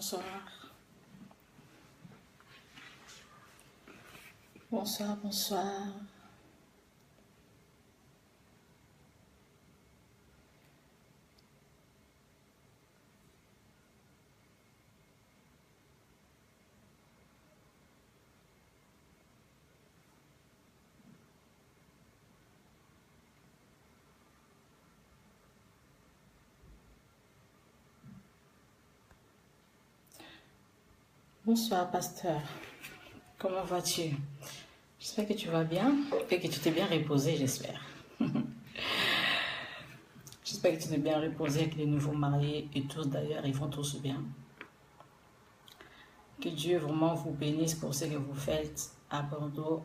Bonsoir. Bonsoir, bonsoir. Bonsoir, pasteur. Comment vas-tu? J'espère que tu vas bien et que tu t'es bien reposé, j'espère. J'espère que tu t'es bien reposé, que les nouveaux mariés et tous d'ailleurs, ils vont tous bien. Que Dieu vraiment vous bénisse pour ce que vous faites à Bordeaux.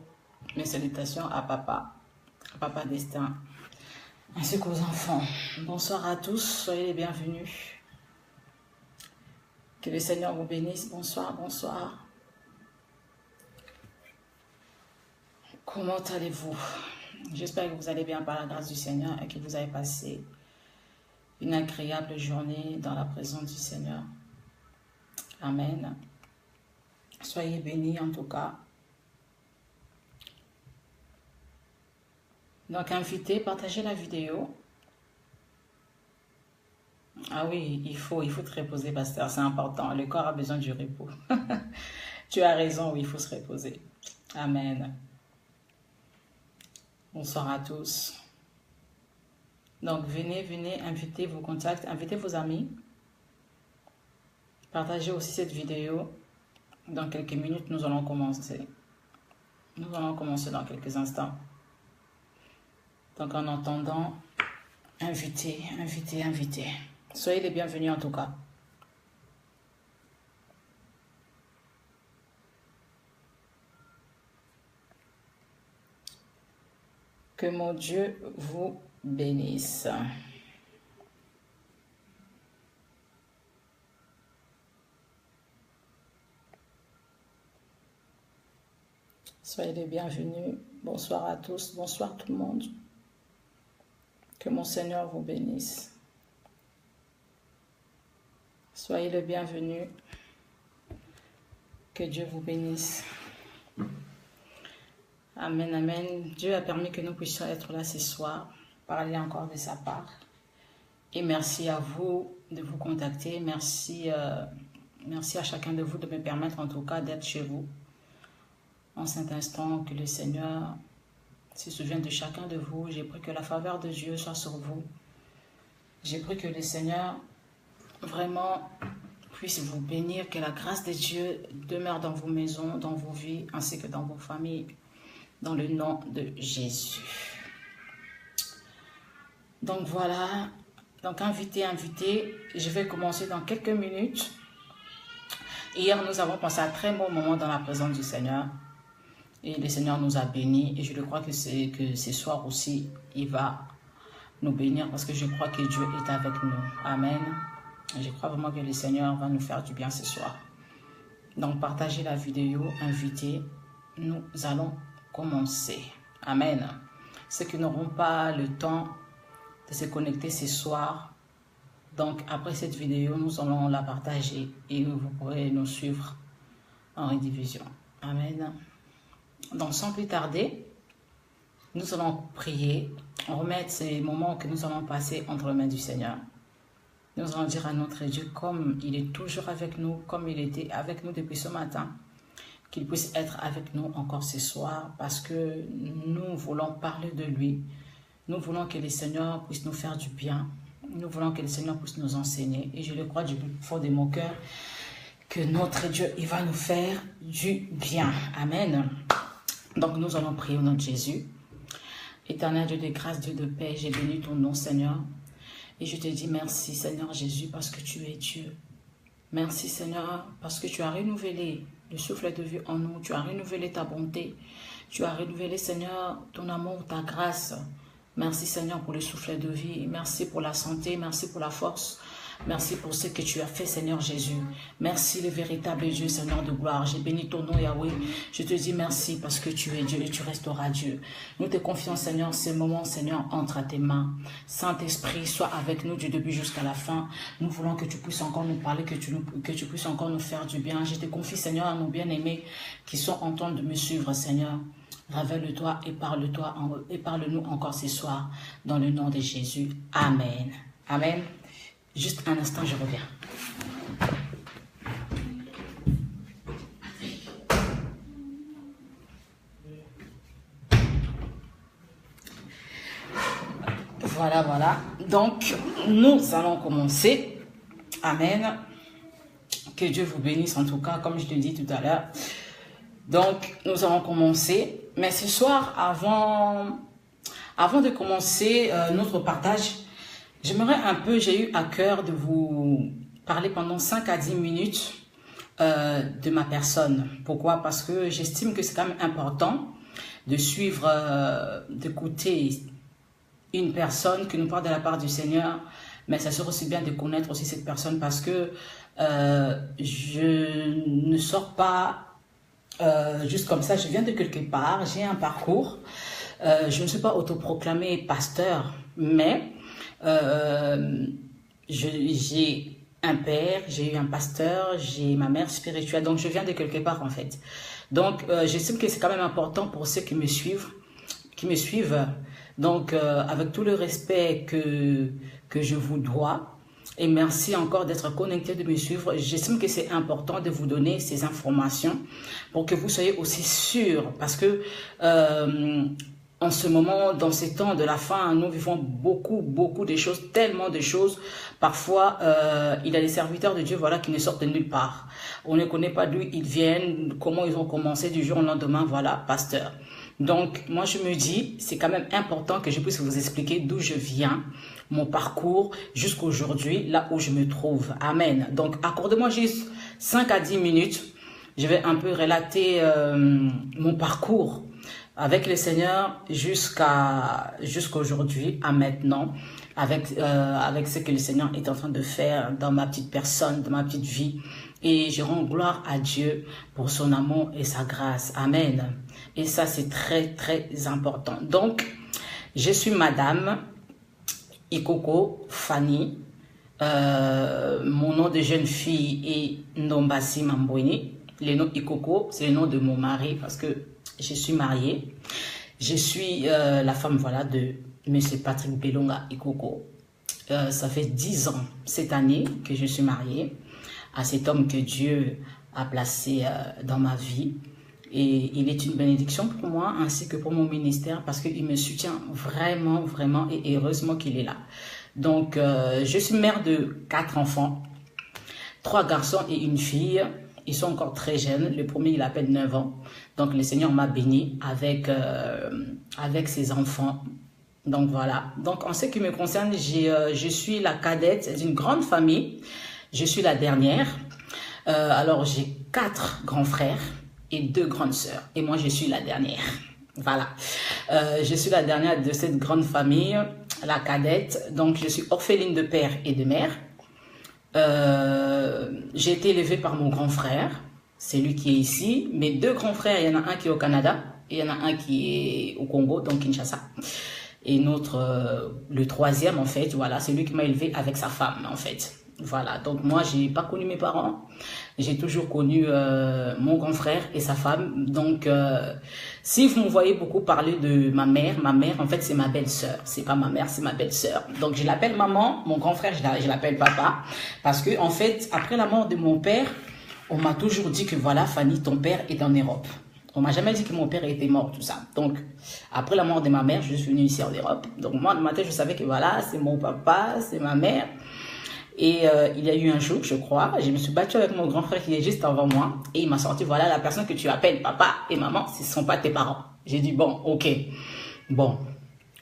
Mes salutations à Papa Destin, ainsi qu'aux enfants. Bonsoir à tous, soyez les bienvenus. Que le Seigneur vous bénisse. Bonsoir, bonsoir. Comment allez-vous? J'espère que vous allez bien par la grâce du Seigneur et que vous avez passé une agréable journée dans la présence du Seigneur. Amen. Soyez bénis en tout cas. Donc, invitez, partagez la vidéo. Ah oui, il faut te reposer, pasteur, c'est important. Le corps a besoin du repos. Tu as raison, oui, il faut se reposer. Amen. Bonsoir à tous. Donc, venez, invitez vos contacts, invitez vos amis. Partagez aussi cette vidéo. Dans quelques minutes, nous allons commencer. Nous allons commencer dans quelques instants. Donc, en attendant, invitez. Soyez les bienvenus en tout cas. Que mon Dieu vous bénisse. Soyez les bienvenus. Bonsoir à tous. Bonsoir tout le monde. Que mon Seigneur vous bénisse. Soyez les bienvenus. Que Dieu vous bénisse. Amen, amen. Dieu a permis que nous puissions être là ce soir, parler encore de sa part. Et merci à vous de vous contacter. Merci à chacun de vous de me permettre en tout cas d'être chez vous. En cet instant, que le Seigneur se souvienne de chacun de vous. J'ai pris que la faveur de Dieu soit sur vous. J'ai pris que le Seigneur vraiment puisse vous bénir, que la grâce de Dieu demeure dans vos maisons, dans vos vies, ainsi que dans vos familles. Dans le nom de Jésus. Donc voilà, donc invité, je vais commencer dans quelques minutes. Hier, nous avons passé un très bon moment dans la présence du Seigneur. Et le Seigneur nous a bénis. Et je crois que ce soir aussi, il va nous bénir parce que je crois que Dieu est avec nous. Amen. Et je crois vraiment que le Seigneur va nous faire du bien ce soir. Donc partagez la vidéo, invitez. Nous allons commencer. Amen. Ceux qui n'auront pas le temps de se connecter ce soir, donc après cette vidéo, nous allons la partager et vous pourrez nous suivre en rediffusion. Amen. Donc sans plus tarder, nous allons prier, remettre ces moments que nous allons passer entre les mains du Seigneur. Nous allons dire à notre Dieu, comme il est toujours avec nous, comme il était avec nous depuis ce matin, qu'il puisse être avec nous encore ce soir parce que nous voulons parler de lui. Nous voulons que le Seigneur puisse nous faire du bien. Nous voulons que le Seigneur puisse nous enseigner. Et je le crois du plus fort de mon cœur que notre Dieu, il va nous faire du bien. Amen. Donc nous allons prier au nom de Jésus. Éternel Dieu de grâce, Dieu de paix, j'ai béni ton nom, Seigneur. Et je te dis merci, Seigneur Jésus, parce que tu es Dieu. Merci, Seigneur, parce que tu as renouvelé le souffle de vie en nous. Tu as renouvelé ta bonté. Tu as renouvelé, Seigneur, ton amour, ta grâce. Merci, Seigneur, pour le souffle de vie. Merci pour la santé. Merci pour la force. Merci pour ce que tu as fait, Seigneur Jésus. Merci, le véritable Dieu, Seigneur de gloire. J'ai béni ton nom, Yahweh. Je te dis merci parce que tu es Dieu et tu resteras Dieu. Nous te confions, Seigneur, ces moments, Seigneur, entre à tes mains. Saint-Esprit, sois avec nous du début jusqu'à la fin. Nous voulons que tu puisses encore nous parler, que tu puisses encore nous faire du bien. Je te confie, Seigneur, à nos bien-aimés qui sont en train de me suivre, Seigneur. Révèle-toi et parle-nous encore ce soir dans le nom de Jésus. Amen. Amen. Juste un instant, je reviens. Voilà, voilà. Donc, nous allons commencer. Amen. Que Dieu vous bénisse en tout cas, comme je te dis tout à l'heure. Donc, nous allons commencer. Mais ce soir, avant de commencer notre partage, j'ai eu à cœur de vous parler pendant 5 à 10 minutes de ma personne. Pourquoi? Parce que j'estime que c'est quand même important de suivre, d'écouter une personne qui nous parle de la part du Seigneur, mais ça serait aussi bien de connaître aussi cette personne parce que je ne sors pas juste comme ça, je viens de quelque part, j'ai un parcours, je ne suis pas autoproclamé pasteur, mais j'ai un père, j'ai eu un pasteur, j'ai ma mère spirituelle, donc je viens de quelque part en fait. Donc j'estime que c'est quand même important pour ceux qui me suivent, donc avec tout le respect que je vous dois, et merci encore d'être connecté, de me suivre. J'estime que c'est important de vous donner ces informations pour que vous soyez aussi sûrs. Parce que en ce moment, dans ces temps de la fin, nous vivons beaucoup de choses, tellement de choses. Parfois, il y a des serviteurs de Dieu voilà, qui ne sortent de nulle part. On ne connaît pas d'où ils viennent, comment ils ont commencé du jour au lendemain, voilà, pasteur. Donc, moi, je me dis, c'est quand même important que je puisse vous expliquer d'où je viens, mon parcours jusqu'à aujourd'hui, là où je me trouve. Amen. Donc, accordez-moi juste 5 à 10 minutes. Je vais un peu relater mon parcours avec le Seigneur jusqu'à aujourd'hui, à maintenant, avec ce que le Seigneur est en train de faire dans ma petite personne, dans ma petite vie. Et je rends gloire à Dieu pour son amour et sa grâce. Amen. Et ça, c'est très important. Donc, je suis Madame Ikoko Fanny. Mon nom de jeune fille est Ndombasi Mambweni. Le nom Ikoko, c'est le nom de mon mari parce que je suis mariée. Je suis la femme voilà, de M. Patrick Belonga Ikoko. Ça fait 10 ans cette année que je suis mariée à cet homme que Dieu a placé dans ma vie. Et il est une bénédiction pour moi ainsi que pour mon ministère parce qu'il me soutient vraiment et heureusement qu'il est là. Donc, je suis mère de 4 enfants, 3 garçons et une fille. Ils sont encore très jeunes. Le premier, il a à peine 9 ans. Donc, le Seigneur m'a béni avec ses enfants. Donc, voilà. Donc, en ce qui me concerne, je suis la cadette d'une grande famille. Je suis la dernière. Alors, j'ai 4 grands frères et 2 grandes sœurs. Et moi, je suis la dernière. Voilà. Je suis la dernière de cette grande famille, la cadette. Donc, je suis orpheline de père et de mère. J'ai été élevée par mon grand frère. C'est lui qui est ici. Mes 2 grands frères, il y en a un qui est au Canada. Et il y en a un qui est au Congo, donc Kinshasa. Et le 3e, en fait, voilà, c'est lui qui m'a élevée avec sa femme, en fait. Voilà, donc moi, j'ai pas connu mes parents. J'ai toujours connu mon grand frère et sa femme. Donc, si vous me voyez beaucoup parler de ma mère, en fait, c'est ma belle-sœur. C'est pas ma mère, c'est ma belle-sœur. Donc, je l'appelle maman. Mon grand frère, je l'appelle papa. Parce que, en fait, après la mort de mon père, on m'a toujours dit que voilà, Fanny, ton père est en Europe. On m'a jamais dit que mon père était mort, tout ça. Donc, après la mort de ma mère, je suis venue ici en Europe. Donc, moi, dans ma tête, je savais que voilà, c'est mon papa, c'est ma mère. Et il y a eu un jour, je crois, je me suis battue avec mon grand frère qui est juste avant moi. Et il m'a sorti, voilà, la personne que tu appelles papa et maman, ce ne sont pas tes parents. J'ai dit, bon, ok. Bon,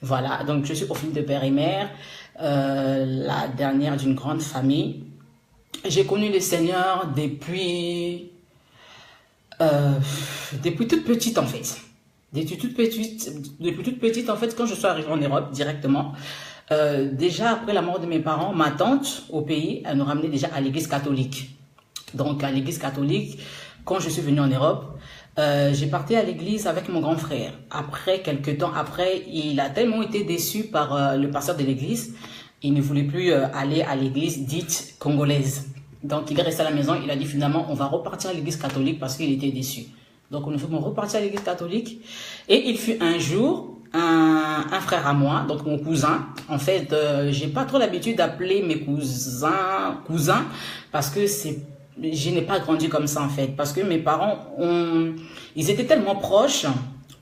voilà. Donc, je suis orpheline de père et mère, la dernière d'une grande famille. J'ai connu le Seigneur depuis toute petite, en fait. Depuis toute petite, en fait, quand je suis arrivée en Europe, directement, Déjà, après la mort de mes parents, ma tante, au pays, elle nous ramenait déjà à l'église catholique. Donc, à l'église catholique, quand je suis venue en Europe, j'ai parti à l'église avec mon grand frère. Après, quelques temps après, il a tellement été déçu par le pasteur de l'église, il ne voulait plus aller à l'église dite congolaise. Donc, il est resté à la maison, il a dit finalement, on va repartir à l'église catholique parce qu'il était déçu. Donc, nous sommes repartis à l'église catholique. Et il fut un jour, un frère à moi, donc mon cousin. En fait, j'ai pas trop l'habitude d'appeler mes cousins, parce que je n'ai pas grandi comme ça en fait, parce que mes parents ils étaient tellement proches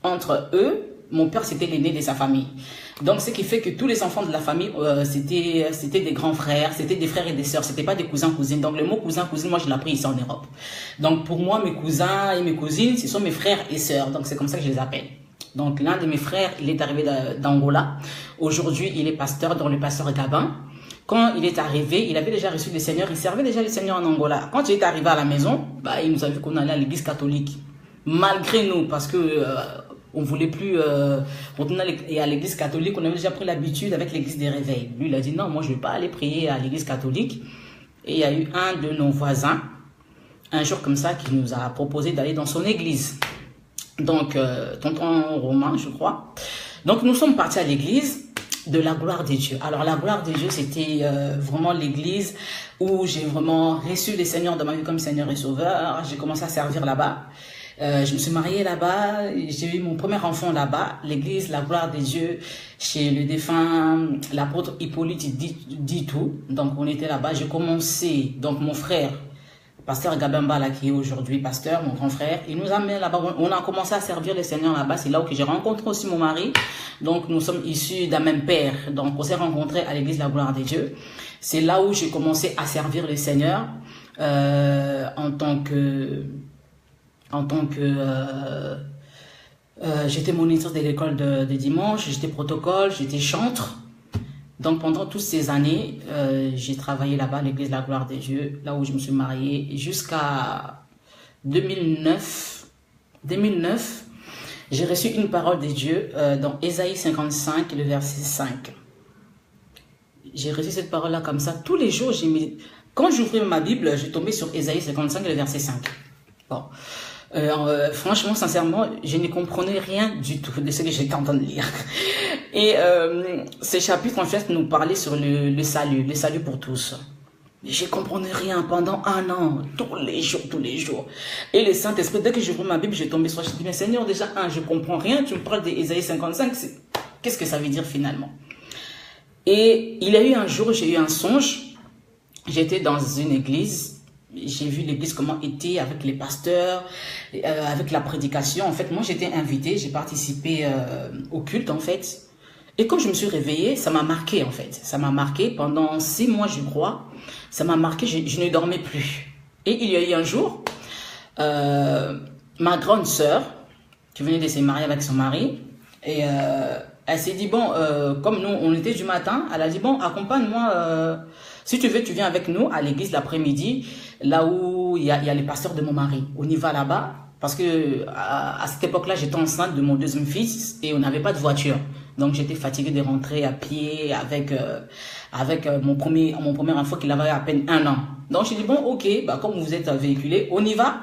entre eux. Mon père c'était l'aîné de sa famille, donc ce qui fait que tous les enfants de la famille c'était des grands frères, c'était des frères et des sœurs, c'était pas des cousins cousines. Donc le mot cousin cousine, moi je l'ai appris ici en Europe. Donc pour moi mes cousins et mes cousines ce sont mes frères et sœurs, donc c'est comme ça que je les appelle. Donc l'un de mes frères il est arrivé d'Angola, aujourd'hui il est pasteur dans le pasteur Gabin. Quand il est arrivé, il avait déjà reçu le Seigneur, il servait déjà le Seigneur en Angola. Quand il est arrivé à la maison, il nous a vu qu'on allait à l'église catholique. Malgré nous, parce que on voulait plus retourner à l'église catholique, on avait déjà pris l'habitude avec l'église des réveils. Lui, il a dit non, moi je ne vais pas aller prier à l'église catholique. Et il y a eu un de nos voisins, un jour comme ça, qui nous a proposé d'aller dans son église. Donc, tonton Romain, je crois. Donc, nous sommes partis à l'église de la gloire de Dieu. Alors la gloire de Dieu, c'était vraiment l'église où j'ai vraiment reçu le Seigneur dans ma vie comme Seigneur et Sauveur. J'ai commencé à servir là-bas. Je me suis mariée là-bas. J'ai eu mon premier enfant là-bas. L'église, la gloire de Dieu, chez le défunt, l'apôtre Hippolyte dit tout. Donc on était là-bas. J'ai commencé, donc mon frère, pasteur Gabemba, là, qui est aujourd'hui pasteur, mon grand frère, il nous a amené là-bas. On a commencé à servir le Seigneur là-bas. C'est là où j'ai rencontré aussi mon mari. Donc, nous sommes issus d'un même père. Donc, on s'est rencontrés à l'église de la gloire de Dieu. C'est là où j'ai commencé à servir le Seigneur en tant que j'étais moniteur de l'école de dimanche, j'étais protocole, j'étais chantre. Donc pendant toutes ces années, j'ai travaillé là-bas à l'église de la gloire de Dieu, là où je me suis mariée, jusqu'à 2009. 2009, j'ai reçu une parole de Dieu dans Ésaïe 55, le verset 5. J'ai reçu cette parole-là comme ça. Tous les jours, quand j'ouvrais ma Bible, je tombais sur Ésaïe 55, le verset 5. Bon. Franchement, sincèrement, je ne comprenais rien du tout de ce que j'étais en train de lire. Et ces chapitres, en fait, nous parlaient sur le salut pour tous. Je ne comprenais rien pendant un an, tous les jours. Et le Saint-Esprit, dès que j'ouvre ma Bible, je tombais sur, je dis, mais Seigneur, déjà, je ne comprends rien, tu me parles d'Ésaïe 55, qu'est-ce que ça veut dire finalement? Et il y a eu un jour, j'ai eu un songe, j'étais dans une église. J'ai vu l'église comment était avec les pasteurs, avec la prédication. En fait, moi, j'étais invitée, j'ai participé au culte, en fait. Et quand je me suis réveillée, ça m'a marqué, en fait. Ça m'a marqué pendant 6 mois, je crois. Ça m'a marqué, je ne dormais plus. Et il y a eu un jour, ma grande sœur, qui venait de se marier avec son mari, et elle s'est dit, bon, comme nous, on était du matin, elle a dit, bon, accompagne-moi, si tu veux, tu viens avec nous à l'église l'après-midi, là où il y a les pasteurs de mon mari. On y va là-bas, parce que à cette époque-là, j'étais enceinte de mon deuxième fils et on n'avait pas de voiture. Donc, j'étais fatiguée de rentrer à pied avec mon premier enfant qui avait à peine 1 an. Donc, j'ai dit, bon, ok, comme vous êtes véhiculé, on y va.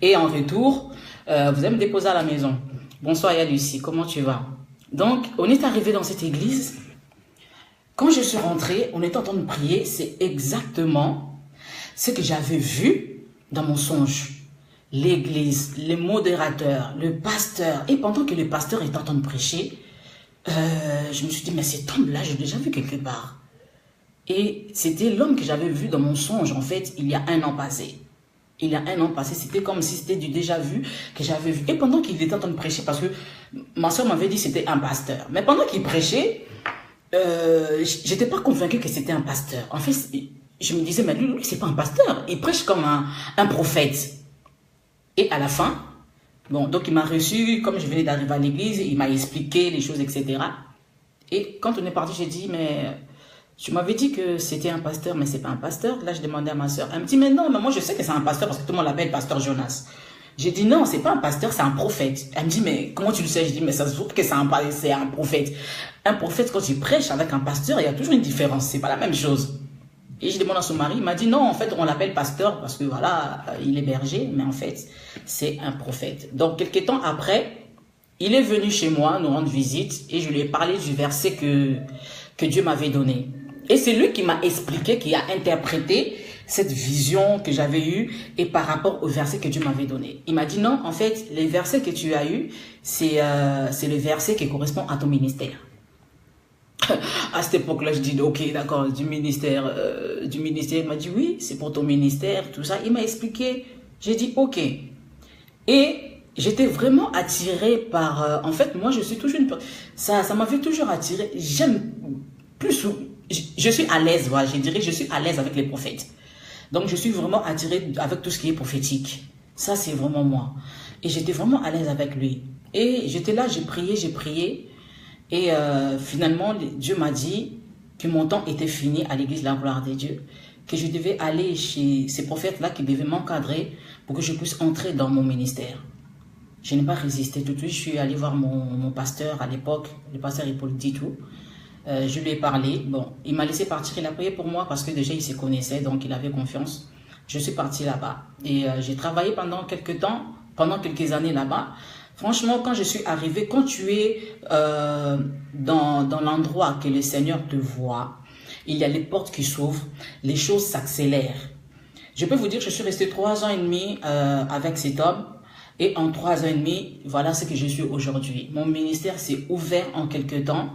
Et en retour, vous allez me déposer à la maison. Bonsoir, Y'a Lucie, comment tu vas? Donc, on est arrivé dans cette église. Quand je suis rentrée, on était en train de prier, c'est exactement ce que j'avais vu dans mon songe. L'église, les modérateurs, le pasteur. Et pendant que le pasteur était en train de prêcher, je me suis dit, mais cet homme-là, j'ai déjà vu quelque part. Et c'était l'homme que j'avais vu dans mon songe, en fait, il y a 1 an passé. Il y a 1 an passé, c'était comme si c'était du déjà vu que j'avais vu. Et pendant qu'il était en train de prêcher, parce que ma soeur m'avait dit que c'était un pasteur. Mais pendant qu'il prêchait, j'étais pas convaincue que c'était un pasteur. En fait, je me disais, mais lui c'est pas un pasteur. Il prêche comme un prophète. Et à la fin, bon, donc il m'a reçu, comme je venais d'arriver à l'église, il m'a expliqué les choses, etc. Et quand on est parti, j'ai dit, mais tu m'avais dit que c'était un pasteur, mais c'est pas un pasteur. Là, je demandais à ma soeur. Elle me dit, mais non, mais moi je sais que c'est un pasteur parce que tout le monde l'appelle pasteur Jonas. J'ai dit non, c'est pas un pasteur, c'est un prophète. Elle me dit, mais comment tu le sais? Je dis, mais ça se trouve que c'est un prophète. Un prophète, quand il prêche avec un pasteur, il y a toujours une différence, c'est pas la même chose. Et je demande à son mari, il m'a dit non, en fait, on l'appelle pasteur parce que voilà, il est berger, mais en fait, c'est un prophète. Donc, quelques temps après, il est venu chez moi nous rendre visite et je lui ai parlé du verset que Dieu m'avait donné. Et c'est lui qui m'a expliqué, qui a interprété cette vision que j'avais eue et par rapport au verset que Dieu m'avait donné. Il m'a dit non, en fait, les versets que tu as eus, c'est le verset qui correspond à ton ministère. À cette époque-là, je dis ok, d'accord, du ministère, il m'a dit oui, c'est pour ton ministère, tout ça. Il m'a expliqué, j'ai dit ok. Et j'étais vraiment attirée par, en fait, moi je suis toujours ça m'avait toujours attirée. J'aime plus, je suis à l'aise, voilà, je dirais, je suis à l'aise avec les prophètes. Donc je suis vraiment attirée avec tout ce qui est prophétique. Ça c'est vraiment moi. Et j'étais vraiment à l'aise avec lui. Et j'étais là, j'ai prié. Et finalement, Dieu m'a dit que mon temps était fini à l'église La Gloire de Dieu, que je devais aller chez ces prophètes-là qui devaient m'encadrer pour que je puisse entrer dans mon ministère. Je n'ai pas résisté tout de suite, je suis allée voir mon pasteur à l'époque, le pasteur Hippolyte Ditou. Je lui ai parlé, bon, il m'a laissé partir, il a prié pour moi parce que déjà il se connaissait, donc il avait confiance. Je suis partie là-bas et j'ai travaillé pendant quelques années là-bas. Franchement, quand je suis arrivée, quand tu es dans l'endroit que le Seigneur te voit, il y a les portes qui s'ouvrent, les choses s'accélèrent. Je peux vous dire que je suis restée 3 ans et demi avec cet homme et en 3 ans et demi, voilà ce que je suis aujourd'hui. Mon ministère s'est ouvert en quelque temps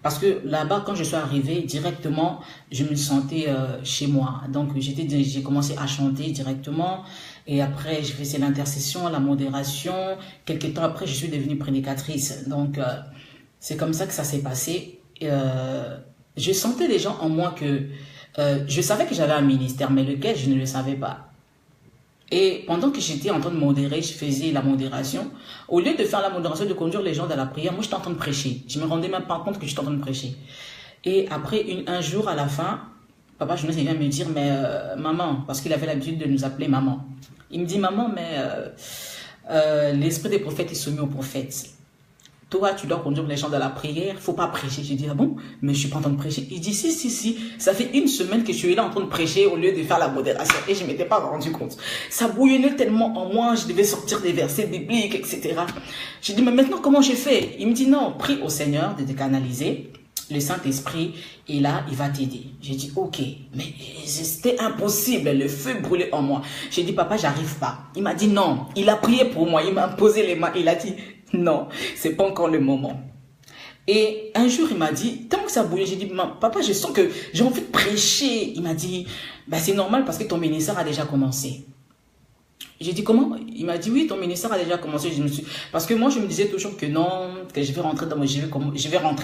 parce que là-bas, quand je suis arrivée, directement, je me sentais chez moi. Donc, j'ai commencé à chanter directement. Et après, je faisais l'intercession, la modération. Quelques temps après, je suis devenue prédicatrice. Donc, c'est comme ça que ça s'est passé. Je sentais les gens en moi que... je savais que j'avais un ministère, mais lequel, je ne le savais pas. Et pendant que j'étais en train de modérer, je faisais la modération. Au lieu de faire la modération, de conduire les gens dans la prière, moi, j'étais en train de prêcher. Je me rendais même pas compte que j'étais en train de prêcher. Et après, un jour, à la fin, papa Jonas, il vient me dire, mais maman, parce qu'il avait l'habitude de nous appeler maman. Il me dit, maman, mais l'esprit des prophètes est soumis aux prophètes. Toi, tu dois conduire les gens dans la prière, faut pas prêcher. Je dis, ah bon, mais je suis pas en train de prêcher. Il dit, si, ça fait 1 semaine que je suis là en train de prêcher au lieu de faire la modération. Et je m'étais pas rendu compte. Ça bouillonnait tellement en moi, je devais sortir des versets bibliques, etc. Je dis, mais maintenant, comment j'ai fait? Il me dit, non, prie au Seigneur de te canaliser. Le Saint-Esprit est là, il va t'aider. J'ai dit, ok, mais c'était impossible, le feu brûlait en moi. J'ai dit, papa, j'arrive pas. Il m'a dit non, il a prié pour moi, il m'a posé les mains, il a dit, non, c'est pas encore le moment. Et un jour, il m'a dit, tant que ça bouillait, j'ai dit, papa, je sens que j'ai envie de prêcher. Il m'a dit, bah, c'est normal parce que ton ministère a déjà commencé. J'ai dit comment? Il m'a dit oui, ton ministère a déjà commencé. Parce que moi je me disais toujours que non, que je vais rentrer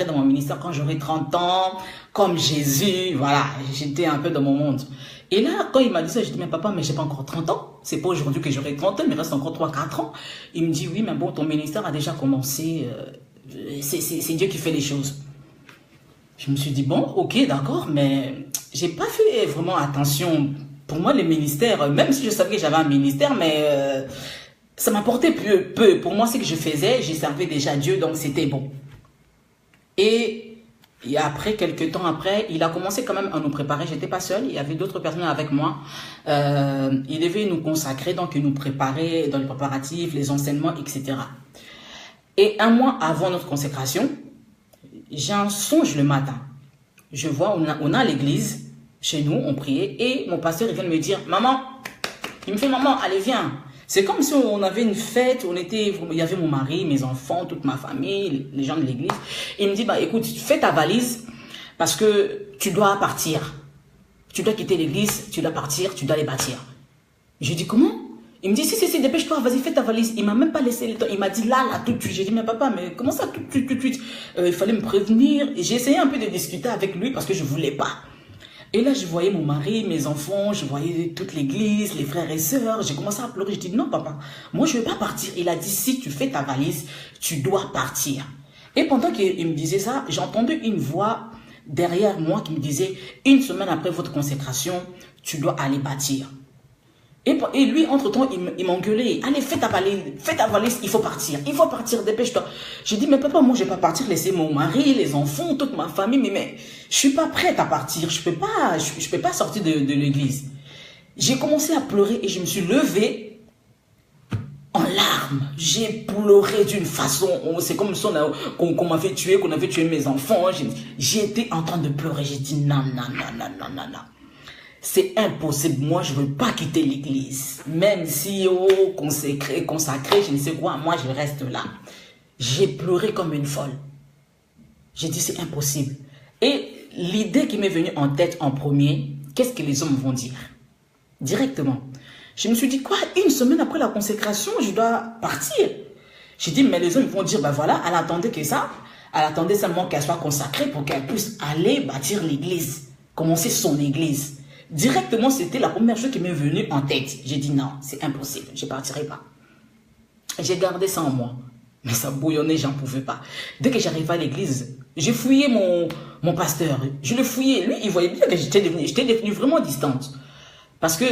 dans mon ministère quand j'aurai 30 ans, comme Jésus. Voilà, j'étais un peu dans mon monde. Et là, quand il m'a dit ça, j'ai dit mais papa, mais j'ai pas encore 30 ans. C'est pas aujourd'hui que j'aurai 30 ans, mais il reste encore 3-4 ans. Il me dit oui, mais bon, ton ministère a déjà commencé. C'est Dieu qui fait les choses. Je me suis dit bon, ok, d'accord, mais j'ai pas fait vraiment attention. Pour moi, le ministère, même si je savais que j'avais un ministère, mais ça m'apportait peu. Pour moi, ce que je faisais, j'ai servi déjà Dieu, donc c'était bon. Et après, quelques temps après, il a commencé quand même à nous préparer. J'étais pas seule, il y avait d'autres personnes avec moi. Il devait nous consacrer, donc il nous préparait dans les préparatifs, les enseignements, etc. Et 1 mois avant notre consécration, j'ai un songe le matin. Je vois, on a l'église. Chez nous, on priait et mon pasteur il vient de me dire, maman, il me fait, maman, allez, viens. C'est comme si on avait une fête, il y avait mon mari, mes enfants, toute ma famille, les gens de l'église. Il me dit, bah écoute, fais ta valise parce que tu dois partir. Tu dois quitter l'église, tu dois partir, tu dois aller bâtir. Je dis, comment? Il me dit, si, dépêche-toi, vas-y, fais ta valise. Il m'a même pas laissé le temps. Il m'a dit, là, tout de suite. J'ai dit, mais papa, mais comment ça, tout de suite? Il fallait me prévenir. J'ai essayé un peu de discuter avec lui parce que je voulais pas. Et là, je voyais mon mari, mes enfants, je voyais toute l'église, les frères et sœurs. J'ai commencé à pleurer. Je dis, non, papa, moi, je ne vais pas partir. Il a dit, si tu fais ta valise, tu dois partir. Et pendant qu'il me disait ça, j'ai entendu une voix derrière moi qui me disait, 1 semaine après votre consécration, tu dois aller bâtir. Et lui, entre-temps, il m'engueulait. Allez, fais ta valise, il faut partir, dépêche-toi. J'ai dit, mais papa, moi, je vais pas partir, laisser mon mari, les enfants, toute ma famille, mais je suis pas prête à partir, je peux pas sortir de l'église. J'ai commencé à pleurer et je me suis levée en larmes. J'ai pleuré d'une façon, c'est comme si qu'on m'avait tué, qu'on avait tué mes enfants. J'étais en train de pleurer, j'ai dit, non. C'est impossible, moi je veux pas quitter l'église. Même si consacré, je ne sais quoi, moi je reste là. J'ai pleuré comme une folle. J'ai dit c'est impossible. Et l'idée qui m'est venue en tête en premier, qu'est-ce que les hommes vont dire? Directement. Je me suis dit quoi, une semaine après la consécration, je dois partir. J'ai dit mais les hommes vont dire, ben voilà, elle attendait que ça. Elle attendait seulement qu'elle soit consacrée pour qu'elle puisse aller bâtir l'église. Commencer son église. Directement, c'était la première chose qui m'est venue en tête. J'ai dit non, c'est impossible, je ne partirai pas. J'ai gardé ça en moi. Mais ça bouillonnait, j'en pouvais pas. Dès que j'arrivais à l'église, j'ai fouillé mon pasteur. Je le fouillais. Lui, il voyait bien que j'étais devenue vraiment distante. Parce que,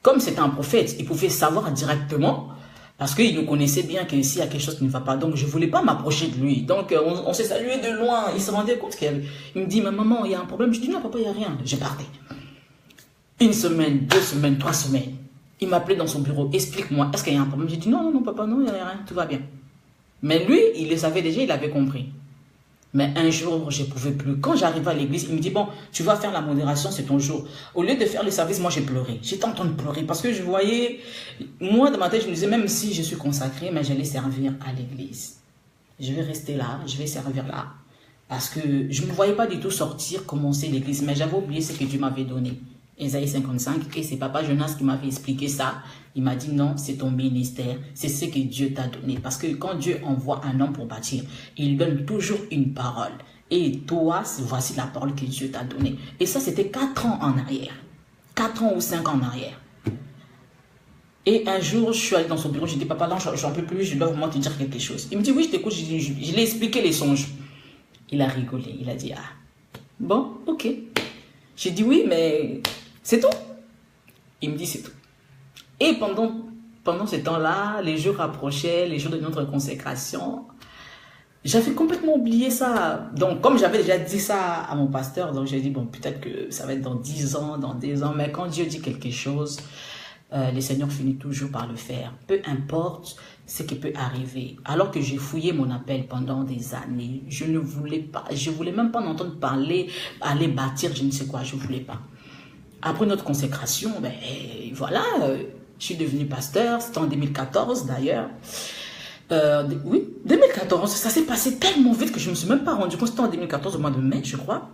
comme c'était un prophète, il pouvait savoir directement. Parce qu'il nous connaissait bien que s'il y a quelque chose qui ne va pas. Donc, je ne voulais pas m'approcher de lui. Donc, on s'est salué de loin. Il se rendait compte il me dit, mais maman, il y a un problème. Je dis, non, papa, il n'y a rien. Je partais. Une semaine, 2 semaines, 3 semaines. Il m'appelait dans son bureau. Explique-moi, est-ce qu'il y a un problème? J'ai dit, non, papa, non, il n'y a rien. Tout va bien. Mais lui, il le savait déjà, il avait compris. Mais un jour, je ne pouvais plus. Quand j'arrivais à l'église, il me dit, bon, tu vas faire la modération, c'est ton jour. Au lieu de faire le service, moi, j'ai pleuré. J'étais en train de pleurer parce que je voyais, moi, dans ma tête, je me disais, même si je suis consacrée, mais j'allais servir à l'église. Je vais rester là, je vais servir là. Parce que je ne me voyais pas du tout sortir, commencer l'église. Mais j'avais oublié ce que Dieu m'avait donné. Ésaïe 55, et c'est papa Jonas qui m'avait expliqué ça. Il m'a dit non, c'est ton ministère, c'est ce que Dieu t'a donné. Parce que quand Dieu envoie un homme pour bâtir, il donne toujours une parole. Et toi, voici la parole que Dieu t'a donnée. Et ça, c'était 4 ans en arrière. 4 ans ou 5 ans en arrière. Et un jour, je suis allé dans son bureau, j'ai dit, papa, là, j'en peux plus, je dois vraiment te dire quelque chose. Il me dit, oui, je t'écoute, je lui ai expliqué les songes. Il a rigolé, il a dit, ah, bon, ok. J'ai dit, oui, mais c'est tout. Il me dit, c'est tout. Et pendant ce temps-là, les jours approchaient, les jours de notre consécration. J'avais complètement oublié ça. Donc, comme j'avais déjà dit ça à mon pasteur, donc j'ai dit, bon, peut-être que ça va être dans 10 ans, dans 2 ans. Mais quand Dieu dit quelque chose, le Seigneur finit toujours par le faire. Peu importe ce qui peut arriver. Alors que j'ai fouillé mon appel pendant des années, je ne voulais pas, je voulais même pas en entendre parler, aller bâtir, je ne sais quoi, je ne voulais pas. Après notre consécration, ben voilà, je suis devenu pasteur, c'était en 2014 d'ailleurs. Oui, 2014, ça s'est passé tellement vite que je ne me suis même pas rendu compte. C'était en 2014, au mois de mai, je crois.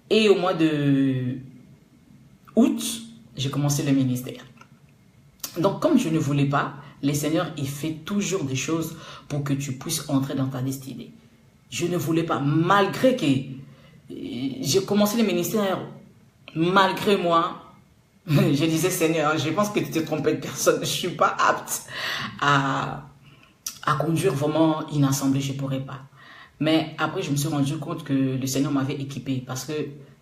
Et au mois de août, j'ai commencé le ministère. Donc, comme je ne voulais pas, le Seigneur, il fait toujours des choses pour que tu puisses entrer dans ta destinée. Je ne voulais pas, malgré que j'ai commencé le ministère, malgré moi, je disais, Seigneur, je pense que tu t'es trompé de personne. Je ne suis pas apte à conduire vraiment une assemblée, je ne pourrais pas. Mais après, je me suis rendu compte que le Seigneur m'avait équipé. Parce que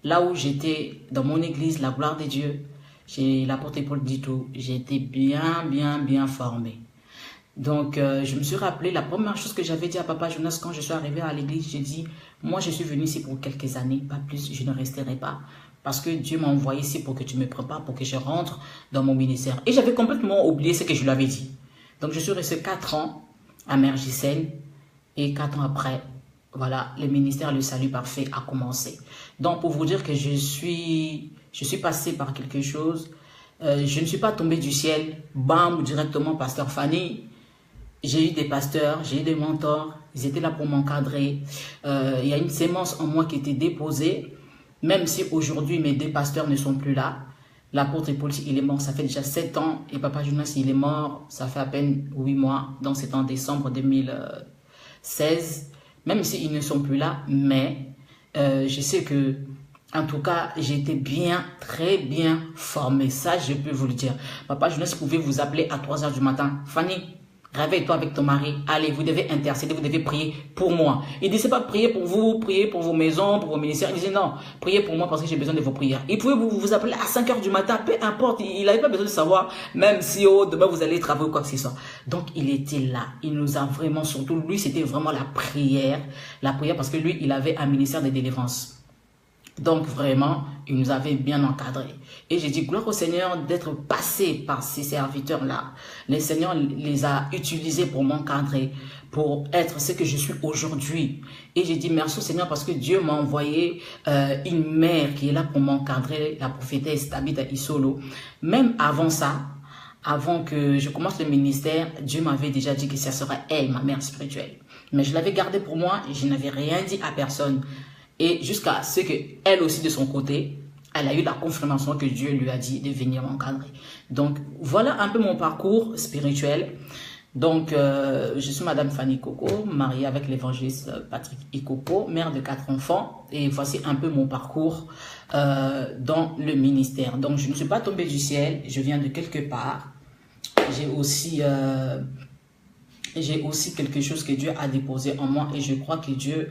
là où j'étais, dans mon église, la gloire de Dieu, j'ai l'apôtre Paul dit tout, j'ai été bien formé. Donc, je me suis rappelé, la première chose que j'avais dit à papa Jonas quand je suis arrivé à l'église, j'ai dit, moi je suis venu ici pour quelques années, pas plus, je ne resterai pas. Parce que Dieu m'a envoyé ici pour que tu me prépares, pour que je rentre dans mon ministère. Et j'avais complètement oublié ce que je lui avais dit. Donc, je suis resté 4 ans à Mergisel et 4 ans après, voilà, le ministère Le Salut Parfait a commencé. Donc, pour vous dire que je suis passé par quelque chose, je ne suis pas tombé du ciel, bam, directement, pasteur Fanny. J'ai eu des pasteurs, j'ai eu des mentors, ils étaient là pour m'encadrer. Il y a une sémence en moi qui était déposée, même si aujourd'hui mes 2 pasteurs ne sont plus là. L'apôtre Paul, il est mort, ça fait déjà 7 ans, et papa Jonas, il est mort, ça fait à peine 8 mois, donc c'est en décembre 2016, même s'ils ne sont plus là, mais je sais que, en tout cas, j'ai été très bien formé, ça je peux vous le dire. Papa Jonas pouvait vous appeler à 3 h du matin, Fanny, Réveille-toi avec ton mari. Allez, vous devez intercéder, vous devez prier pour moi. Il ne disait pas prier pour vous, prier pour vos maisons, pour vos ministères. Il disait non, priez pour moi parce que j'ai besoin de vos prières. Il pouvait vous appeler à 5 heures du matin, peu importe. Il n'avait pas besoin de savoir, même si demain vous allez travailler ou quoi que ce soit. Donc, il était là. Il nous a vraiment, surtout lui, c'était vraiment la prière. La prière parce que lui, il avait un ministère de délivrance. Donc vraiment, il nous avait bien encadrés. Et j'ai dit, gloire au Seigneur d'être passé par ces serviteurs-là. Le Seigneur les a utilisés pour m'encadrer, pour être ce que je suis aujourd'hui. Et j'ai dit, merci au Seigneur parce que Dieu m'a envoyé une mère qui est là pour m'encadrer, la prophétesse Tabitha Isolo. Même avant ça, avant que je commence le ministère, Dieu m'avait déjà dit que ça sera elle, ma mère spirituelle. Mais je l'avais gardée pour moi et je n'avais rien dit à personne. Et jusqu'à ce qu'elle aussi de son côté, elle a eu la confirmation que Dieu lui a dit de venir m'encadrer. Donc voilà un peu mon parcours spirituel. Donc je suis Madame Fanny Coco, mariée avec l'évangéliste Patrick Ikoko, mère de 4 enfants. Et voici un peu mon parcours dans le ministère. Donc je ne suis pas tombée du ciel, je viens de quelque part. J'ai aussi quelque chose que Dieu a déposé en moi et je crois que Dieu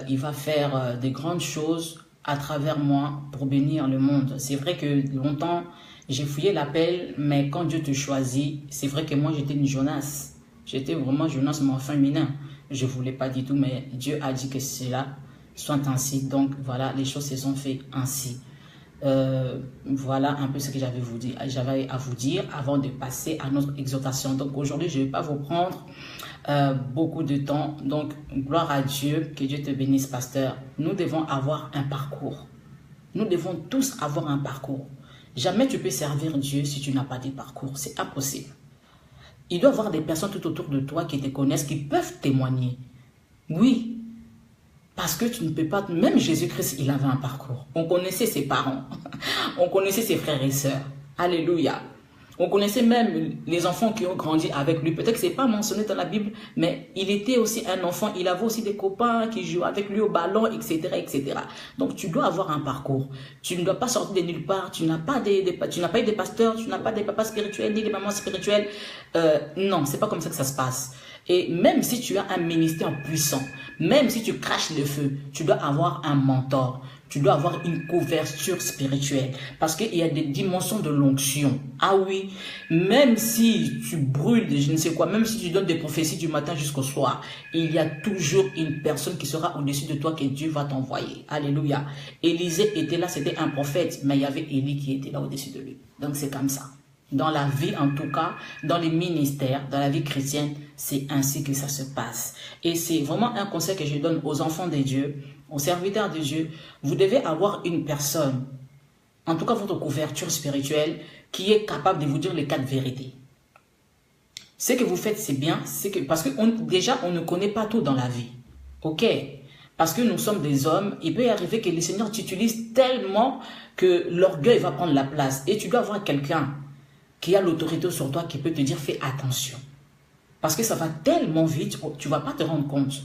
il va faire des grandes choses à travers moi pour bénir le monde. C'est vrai que longtemps, j'ai fouillé l'appel, mais quand Dieu te choisit, c'est vrai que moi, j'étais une Jonas. J'étais vraiment Jonas, mon féminin. Je ne voulais pas du tout, mais Dieu a dit que cela soit ainsi. Donc, voilà, les choses se sont faites ainsi. Voilà un peu ce que j'avais à vous dire avant de passer à notre exhortation. Donc, aujourd'hui, je ne vais pas vous prendre beaucoup de temps. Donc, gloire à Dieu, que Dieu te bénisse, pasteur. Nous devons avoir un parcours. Nous devons tous avoir un parcours. Jamais tu peux servir Dieu si tu n'as pas de parcours. C'est impossible. Il doit y avoir des personnes tout autour de toi qui te connaissent, qui peuvent témoigner. Oui, parce que tu ne peux pas... Même Jésus-Christ, il avait un parcours. On connaissait ses parents. On connaissait ses frères et sœurs. Alléluia. On connaissait même les enfants qui ont grandi avec lui. Peut-être que ce n'est pas mentionné dans la Bible, mais il était aussi un enfant. Il avait aussi des copains qui jouaient avec lui au ballon, etc., etc. Donc, tu dois avoir un parcours. Tu ne dois pas sortir de nulle part. Tu n'as pas eu des pasteurs, tu n'as pas des papas spirituels, ni des mamans spirituelles. Non, ce n'est pas comme ça que ça se passe. Et même si tu as un ministère puissant, même si tu craches le feu, tu dois avoir un mentor. Tu dois avoir une couverture spirituelle parce qu'il y a des dimensions de l'onction. Ah oui, même si tu brûles de je ne sais quoi, même si tu donnes des prophéties du matin jusqu'au soir, il y a toujours une personne qui sera au-dessus de toi que Dieu va t'envoyer. Alléluia. Élisée était là, c'était un prophète, mais il y avait Élie qui était là au-dessus de lui. Donc c'est comme ça. Dans la vie, en tout cas, dans les ministères, dans la vie chrétienne, c'est ainsi que ça se passe. Et c'est vraiment un conseil que je donne aux enfants de Dieu, aux serviteurs de Dieu. Vous devez avoir une personne, en tout cas votre couverture spirituelle, qui est capable de vous dire les 4 vérités. Ce que vous faites, c'est bien, parce que déjà, on ne connaît pas tout dans la vie. Ok? Parce que nous sommes des hommes, il peut y arriver que le Seigneur t'utilise tellement que l'orgueil va prendre la place. Et tu dois avoir quelqu'un qui a l'autorité sur toi, qui peut te dire, fais attention. Parce que ça va tellement vite, tu ne vas pas te rendre compte.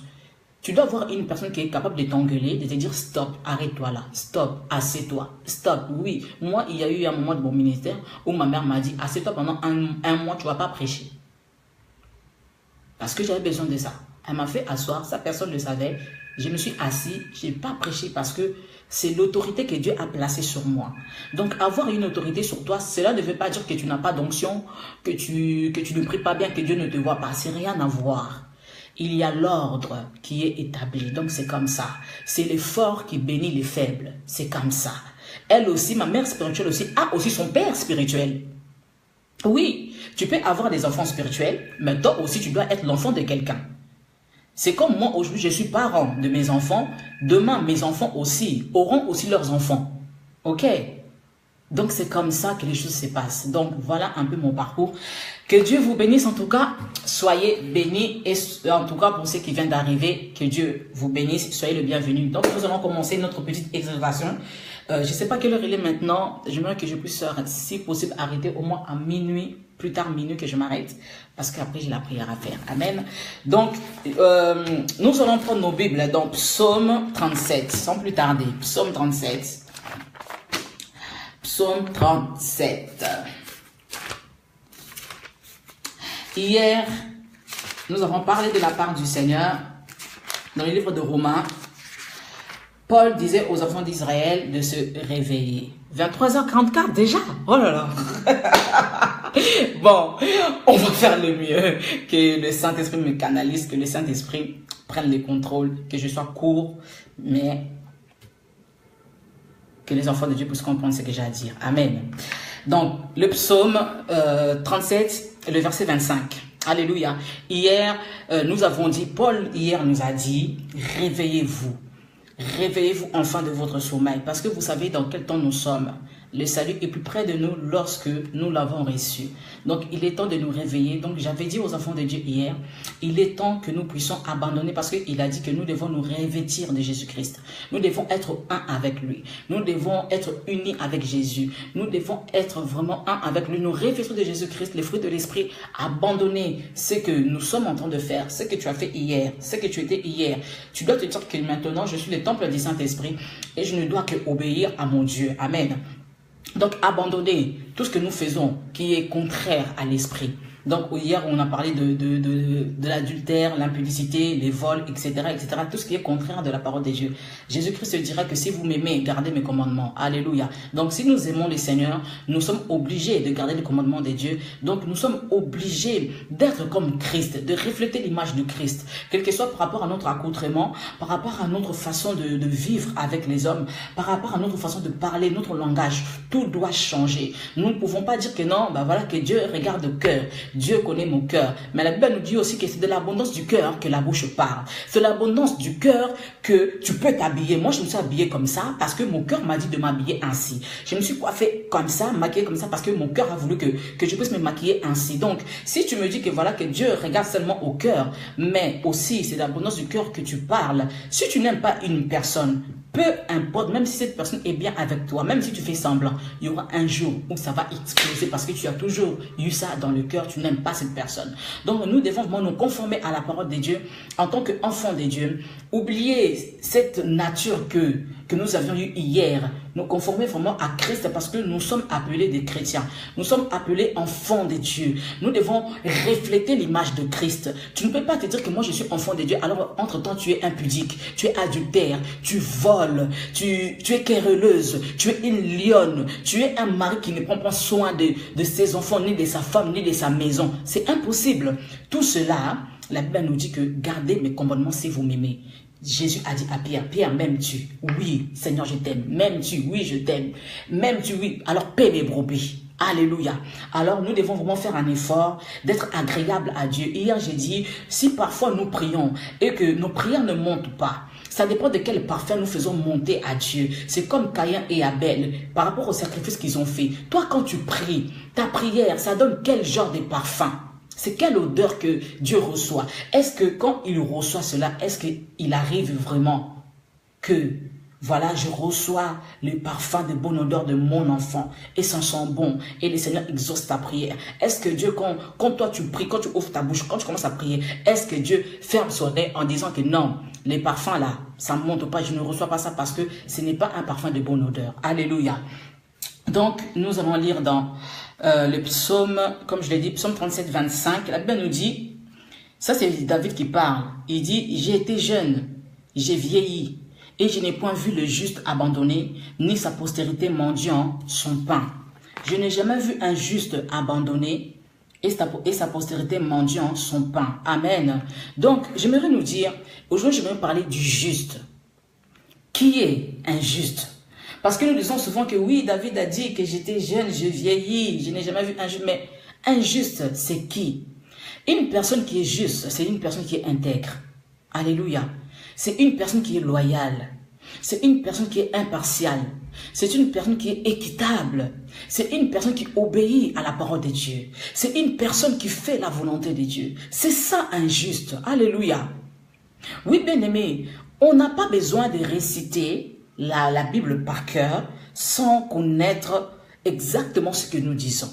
Tu dois avoir une personne qui est capable de t'engueuler, de te dire, stop, arrête-toi là, stop, assieds-toi, stop. Oui, moi, il y a eu un moment de mon ministère où ma mère m'a dit, assieds-toi pendant un mois, tu ne vas pas prêcher. Parce que j'avais besoin de ça. Elle m'a fait asseoir, ça personne ne le savait. Je me suis assis, je n'ai pas prêché parce que c'est l'autorité que Dieu a placée sur moi. Donc, avoir une autorité sur toi, cela ne veut pas dire que tu n'as pas d'onction, que tu ne pries pas bien, que Dieu ne te voit pas. C'est rien à voir. Il y a l'ordre qui est établi. Donc, c'est comme ça. C'est les forts qui bénit les faibles. C'est comme ça. Elle aussi, ma mère spirituelle aussi, a aussi son père spirituel. Oui, tu peux avoir des enfants spirituels, mais toi aussi, tu dois être l'enfant de quelqu'un. C'est comme moi, aujourd'hui, je suis parent de mes enfants. Demain, mes enfants aussi auront aussi leurs enfants. Ok? Donc, c'est comme ça que les choses se passent. Donc, voilà un peu mon parcours. Que Dieu vous bénisse en tout cas. Soyez bénis. Et en tout cas, pour ceux qui viennent d'arriver, que Dieu vous bénisse. Soyez le bienvenu. Donc, nous allons commencer notre petite exhortation. Je ne sais pas quelle heure il est maintenant. J'aimerais que je puisse, si possible, arrêter au moins à minuit. Plus tard, minuit, que je m'arrête. Parce qu'après, j'ai la prière à faire. Amen. Donc, nous allons prendre nos Bibles dans Psaume 37. Sans plus tarder. Psaume 37. Psaume 37. Hier, Nous avons parlé de la part du Seigneur dans le livre de Romains. Paul disait aux enfants d'Israël de se réveiller. 23h44 déjà. Oh là là. Bon, on va faire le mieux. Que le Saint-Esprit me canalise, que le Saint-Esprit prenne le contrôle, que je sois court, mais que les enfants de Dieu puissent comprendre ce que j'ai à dire. Amen. Donc, le psaume 37, le verset 25. Alléluia. Hier, nous avons dit, Paul hier nous a dit, réveillez-vous. Réveillez-vous enfin de votre sommeil, parce que vous savez dans quel temps nous sommes. Le salut est plus près de nous lorsque nous l'avons reçu. Donc, il est temps de nous réveiller. Donc, j'avais dit aux enfants de Dieu hier, il est temps que nous puissions abandonner parce qu'il a dit que nous devons nous revêtir de Jésus-Christ. Nous devons être un avec lui. Nous devons être unis avec Jésus. Nous devons être vraiment un avec lui. Nous revêtir de Jésus-Christ, les fruits de l'esprit, abandonner ce que nous sommes en train de faire, ce que tu as fait hier, ce que tu étais hier. Tu dois te dire que maintenant, je suis le temple du Saint-Esprit et je ne dois que obéir à mon Dieu. Amen. Donc, abandonner tout ce que nous faisons qui est contraire à l'esprit. Donc, hier, on a parlé de l'adultère, l'impudicité, les vols, etc., etc. Tout ce qui est contraire de la parole de Dieu. Jésus-Christ dira que si vous m'aimez, gardez mes commandements. Alléluia. Donc, si nous aimons le Seigneur, nous sommes obligés de garder les commandements de Dieu. Donc, nous sommes obligés d'être comme Christ, de refléter l'image de Christ. Quel que soit par rapport à notre accoutrement, par rapport à notre façon de vivre avec les hommes, par rapport à notre façon de parler, notre langage, tout doit changer. Nous ne pouvons pas dire que non, bah voilà, que Dieu regarde le cœur. Dieu connaît mon cœur. Mais la Bible nous dit aussi que c'est de l'abondance du cœur que la bouche parle. C'est l'abondance du cœur que tu peux t'habiller. Moi, je me suis habillée comme ça parce que mon cœur m'a dit de m'habiller ainsi. Je me suis coiffée comme ça, maquillée comme ça parce que mon cœur a voulu que je puisse me maquiller ainsi. Donc, si tu me dis que voilà, que Dieu regarde seulement au cœur, mais aussi c'est l'abondance du cœur que tu parles. Si tu n'aimes pas une personne, peu importe, même si cette personne est bien avec toi, même si tu fais semblant, il y aura un jour où ça va exploser parce que tu as toujours eu ça dans le cœur, tu n'aimes pas cette personne. Donc nous devons vraiment nous conformer à la parole de Dieu en tant qu'enfants de Dieu, oublier cette nature que nous avions eue hier, nous conformer vraiment à Christ parce que nous sommes appelés des chrétiens, nous sommes appelés enfants de Dieu. Nous devons refléter l'image de Christ. Tu ne peux pas te dire que moi je suis enfant de Dieu, alors entre-temps tu es impudique, tu es adultère, tu voles, tu es querelleuse, tu es une lionne, tu es un mari qui ne prend pas soin de ses enfants, ni de sa femme, ni de sa maison. C'est impossible. Tout cela, la Bible nous dit que gardez mes commandements si vous m'aimez. Jésus a dit à Pierre, Pierre, m'aimes-tu? Oui, Seigneur, je t'aime. M'aimes-tu? Oui, je t'aime. M'aimes-tu? Oui. Alors, paie mes brebis. Alléluia. Alors, nous devons vraiment faire un effort d'être agréable à Dieu. Hier, j'ai dit, si parfois nous prions et que nos prières ne montent pas, ça dépend de quel parfum nous faisons monter à Dieu. C'est comme Caïn et Abel par rapport au sacrifice qu'ils ont fait. Toi, quand tu pries, ta prière, ça donne quel genre de parfum? C'est quelle odeur que Dieu reçoit? Est-ce que quand il reçoit cela, est-ce qu'il arrive vraiment que, voilà, je reçois le parfum de bonne odeur de mon enfant et ça sent bon et le Seigneur exauce ta prière? Est-ce que Dieu, quand toi tu pries, quand tu ouvres ta bouche, quand tu commences à prier, est-ce que Dieu ferme son œil en disant que non, les parfums là, ça ne monte pas, je ne reçois pas ça parce que ce n'est pas un parfum de bonne odeur? Alléluia. Donc, nous allons lire dans le psaume, comme je l'ai dit, psaume 37, 25. La Bible nous dit, ça c'est David qui parle. Il dit, j'ai été jeune, j'ai vieilli, et je n'ai point vu le juste abandonné, ni sa postérité mendiant son pain. Je n'ai jamais vu un juste abandonné, et sa postérité mendiant son pain. Amen. Donc, j'aimerais nous dire, aujourd'hui, j'aimerais parler du juste. Qui est un juste? Parce que nous disons souvent que oui, David a dit que j'étais jeune, je vieillis, je n'ai jamais vu un juste. Mais un juste, c'est qui? Une personne qui est juste, c'est une personne qui est intègre. Alléluia. C'est une personne qui est loyale. C'est une personne qui est impartiale. C'est une personne qui est équitable. C'est une personne qui obéit à la parole de Dieu. C'est une personne qui fait la volonté de Dieu. C'est ça un juste. Alléluia. Oui, bien-aimé, on n'a pas besoin de réciter la Bible par cœur sans connaître exactement ce que nous disons.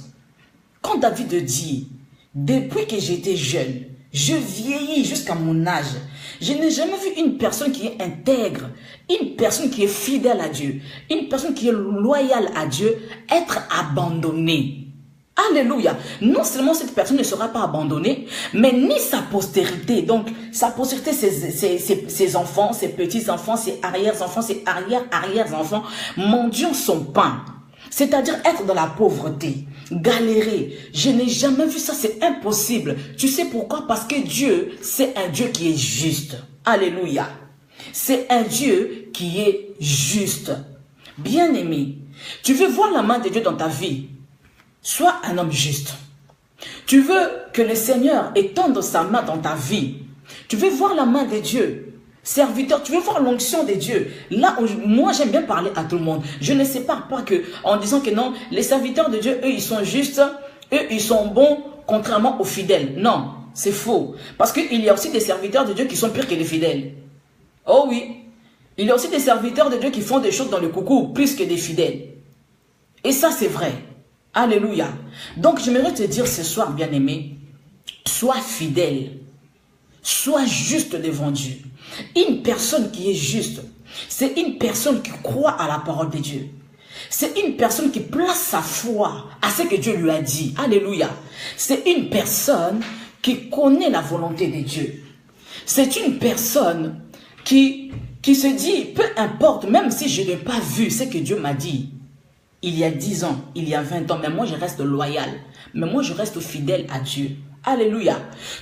Quand David dit, depuis que j'étais jeune, je vieillis jusqu'à mon âge, je n'ai jamais vu une personne qui est intègre, une personne qui est fidèle à Dieu, une personne qui est loyale à Dieu, être abandonnée. Alléluia. Non seulement cette personne ne sera pas abandonnée, mais ni sa postérité. Donc, sa postérité, ses enfants, ses petits-enfants, ses arrière-enfants, ses arrière-arrière-enfants, mendiant son pain. C'est-à-dire être dans la pauvreté, galérer. Je n'ai jamais vu ça, c'est impossible. Tu sais pourquoi? Parce que Dieu, c'est un Dieu qui est juste. Alléluia. C'est un Dieu qui est juste. Bien-aimé, tu veux voir la main de Dieu dans ta vie? Sois un homme juste. Tu veux que le Seigneur étende sa main dans ta vie. Tu veux voir la main de Dieu. Serviteur, tu veux voir l'onction de Dieu. Là, moi, j'aime bien parler à tout le monde. Je ne sépare pas que, en disant que non, les serviteurs de Dieu, eux, ils sont justes. Eux, ils sont bons, contrairement aux fidèles. Non, c'est faux. Parce qu'il y a aussi des serviteurs de Dieu qui sont pires que les fidèles. Oh oui. Il y a aussi des serviteurs de Dieu qui font des choses dans le coucou, plus que des fidèles. Et ça, c'est vrai. Alléluia. Donc, j'aimerais te dire ce soir, bien-aimé, sois fidèle, sois juste devant Dieu. Une personne qui est juste, c'est une personne qui croit à la parole de Dieu. C'est une personne qui place sa foi à ce que Dieu lui a dit. Alléluia. C'est une personne qui connaît la volonté de Dieu. C'est une personne qui se dit, peu importe, même si je n'ai pas vu ce que Dieu m'a dit, il y a 10 ans, il y a 20 ans, mais moi je reste loyal. Mais moi je reste fidèle à Dieu. Alléluia.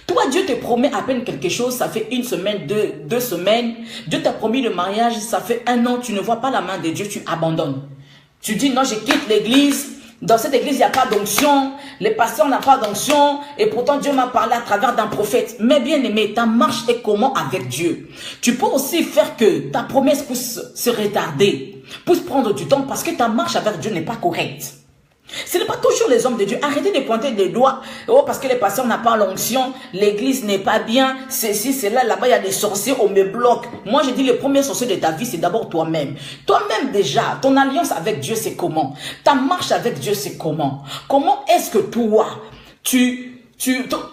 Toi, Dieu te promet à peine quelque chose, ça fait 1 semaine, 2 semaines. Dieu t'a promis le mariage, ça fait 1 an, tu ne vois pas la main de Dieu, tu abandonnes. Tu dis non, je quitte l'église. Dans cette église, il n'y a pas d'onction. Les pasteurs n'ont pas d'onction. Et pourtant, Dieu m'a parlé à travers d'un prophète. Mais bien aimé, ta marche est comment avec Dieu? Tu peux aussi faire que ta promesse puisse se retarder, puisse prendre du temps parce que ta marche avec Dieu n'est pas correcte. Ce n'est pas toujours les hommes de Dieu. Arrêtez de pointer des doigts. Oh, parce que les pasteurs n'ont pas l'onction. L'église n'est pas bien. Ceci, c'est là. Là-bas, il y a des sorciers. On me bloque. Moi, je dis, le premier sorcier de ta vie, c'est d'abord toi-même. Toi-même, déjà, ton alliance avec Dieu, c'est comment? Ta marche avec Dieu, c'est comment? Comment est-ce que toi,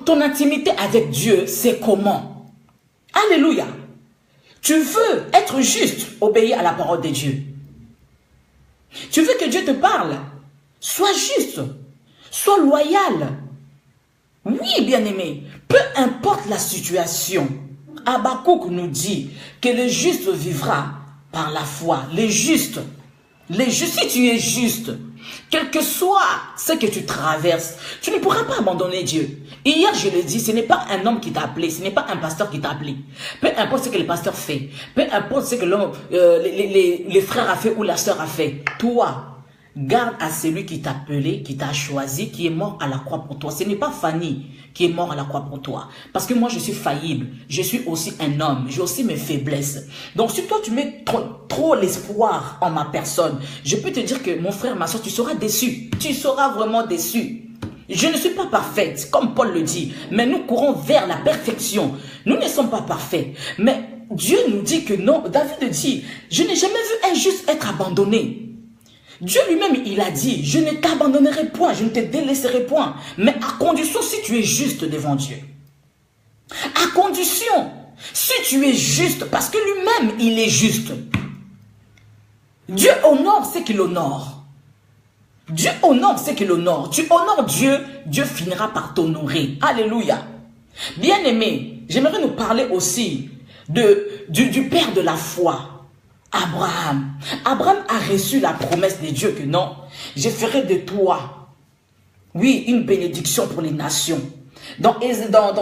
ton intimité avec Dieu, c'est comment? Alléluia. Tu veux être juste, obéir à la parole de Dieu. Tu veux que Dieu te parle. Sois juste, sois loyal. Oui, bien-aimé, peu importe la situation, Habakkuk nous dit que le juste vivra par la foi. Les justes, si tu es juste, quel que soit ce que tu traverses, tu ne pourras pas abandonner Dieu. Hier, je l'ai dit, ce n'est pas un homme qui t'a appelé, ce n'est pas un pasteur qui t'a appelé. Peu importe ce que le pasteur fait, peu importe ce que les frères a fait ou la sœur a fait, toi, garde à celui qui t'a appelé, qui t'a choisi, qui est mort à la croix pour toi. Ce n'est pas Fanny qui est mort à la croix pour toi. Parce que moi, je suis faillible. Je suis aussi un homme. J'ai aussi mes faiblesses. Donc, si toi, tu mets trop l'espoir en ma personne, je peux te dire que, mon frère, ma soeur, tu seras déçu. Tu seras vraiment déçu. Je ne suis pas parfaite, comme Paul le dit. Mais nous courons vers la perfection. Nous ne sommes pas parfaits. Mais Dieu nous dit que non. David dit, je n'ai jamais vu un juste être abandonné. Dieu lui-même, il a dit, je ne t'abandonnerai point, je ne te délaisserai point, mais à condition si tu es juste devant Dieu. À condition, si tu es juste, parce que lui-même, il est juste. Dieu honore ce qu'il honore. Dieu honore ce qu'il honore. Tu honores Dieu, Dieu finira par t'honorer. Alléluia. Bien-aimé, j'aimerais nous parler aussi du père de la foi. Abraham. Abraham a reçu la promesse de Dieu que non, je ferai de toi, oui, une bénédiction pour les nations. Dans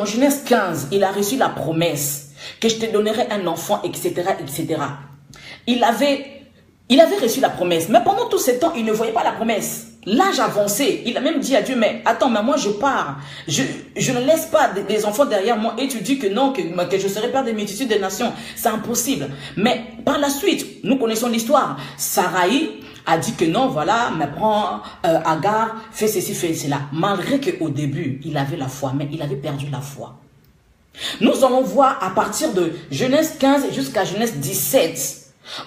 Genèse 15, il a reçu la promesse que je te donnerai un enfant, etc., etc. Il avait reçu la promesse, mais pendant tout ce temps, il ne voyait pas la promesse. L'âge avancé, il a même dit à Dieu, mais attends, mais moi je pars, je ne laisse pas des enfants derrière moi et tu dis que non, que je serai père des multitudes des nations, c'est impossible. Mais par la suite, nous connaissons l'histoire, Sarai a dit que non, voilà, mais prends Agar, fais ceci, fais cela. Malgré qu'au début, il avait la foi, mais il avait perdu la foi. Nous allons voir à partir de Genèse 15 jusqu'à Genèse 17,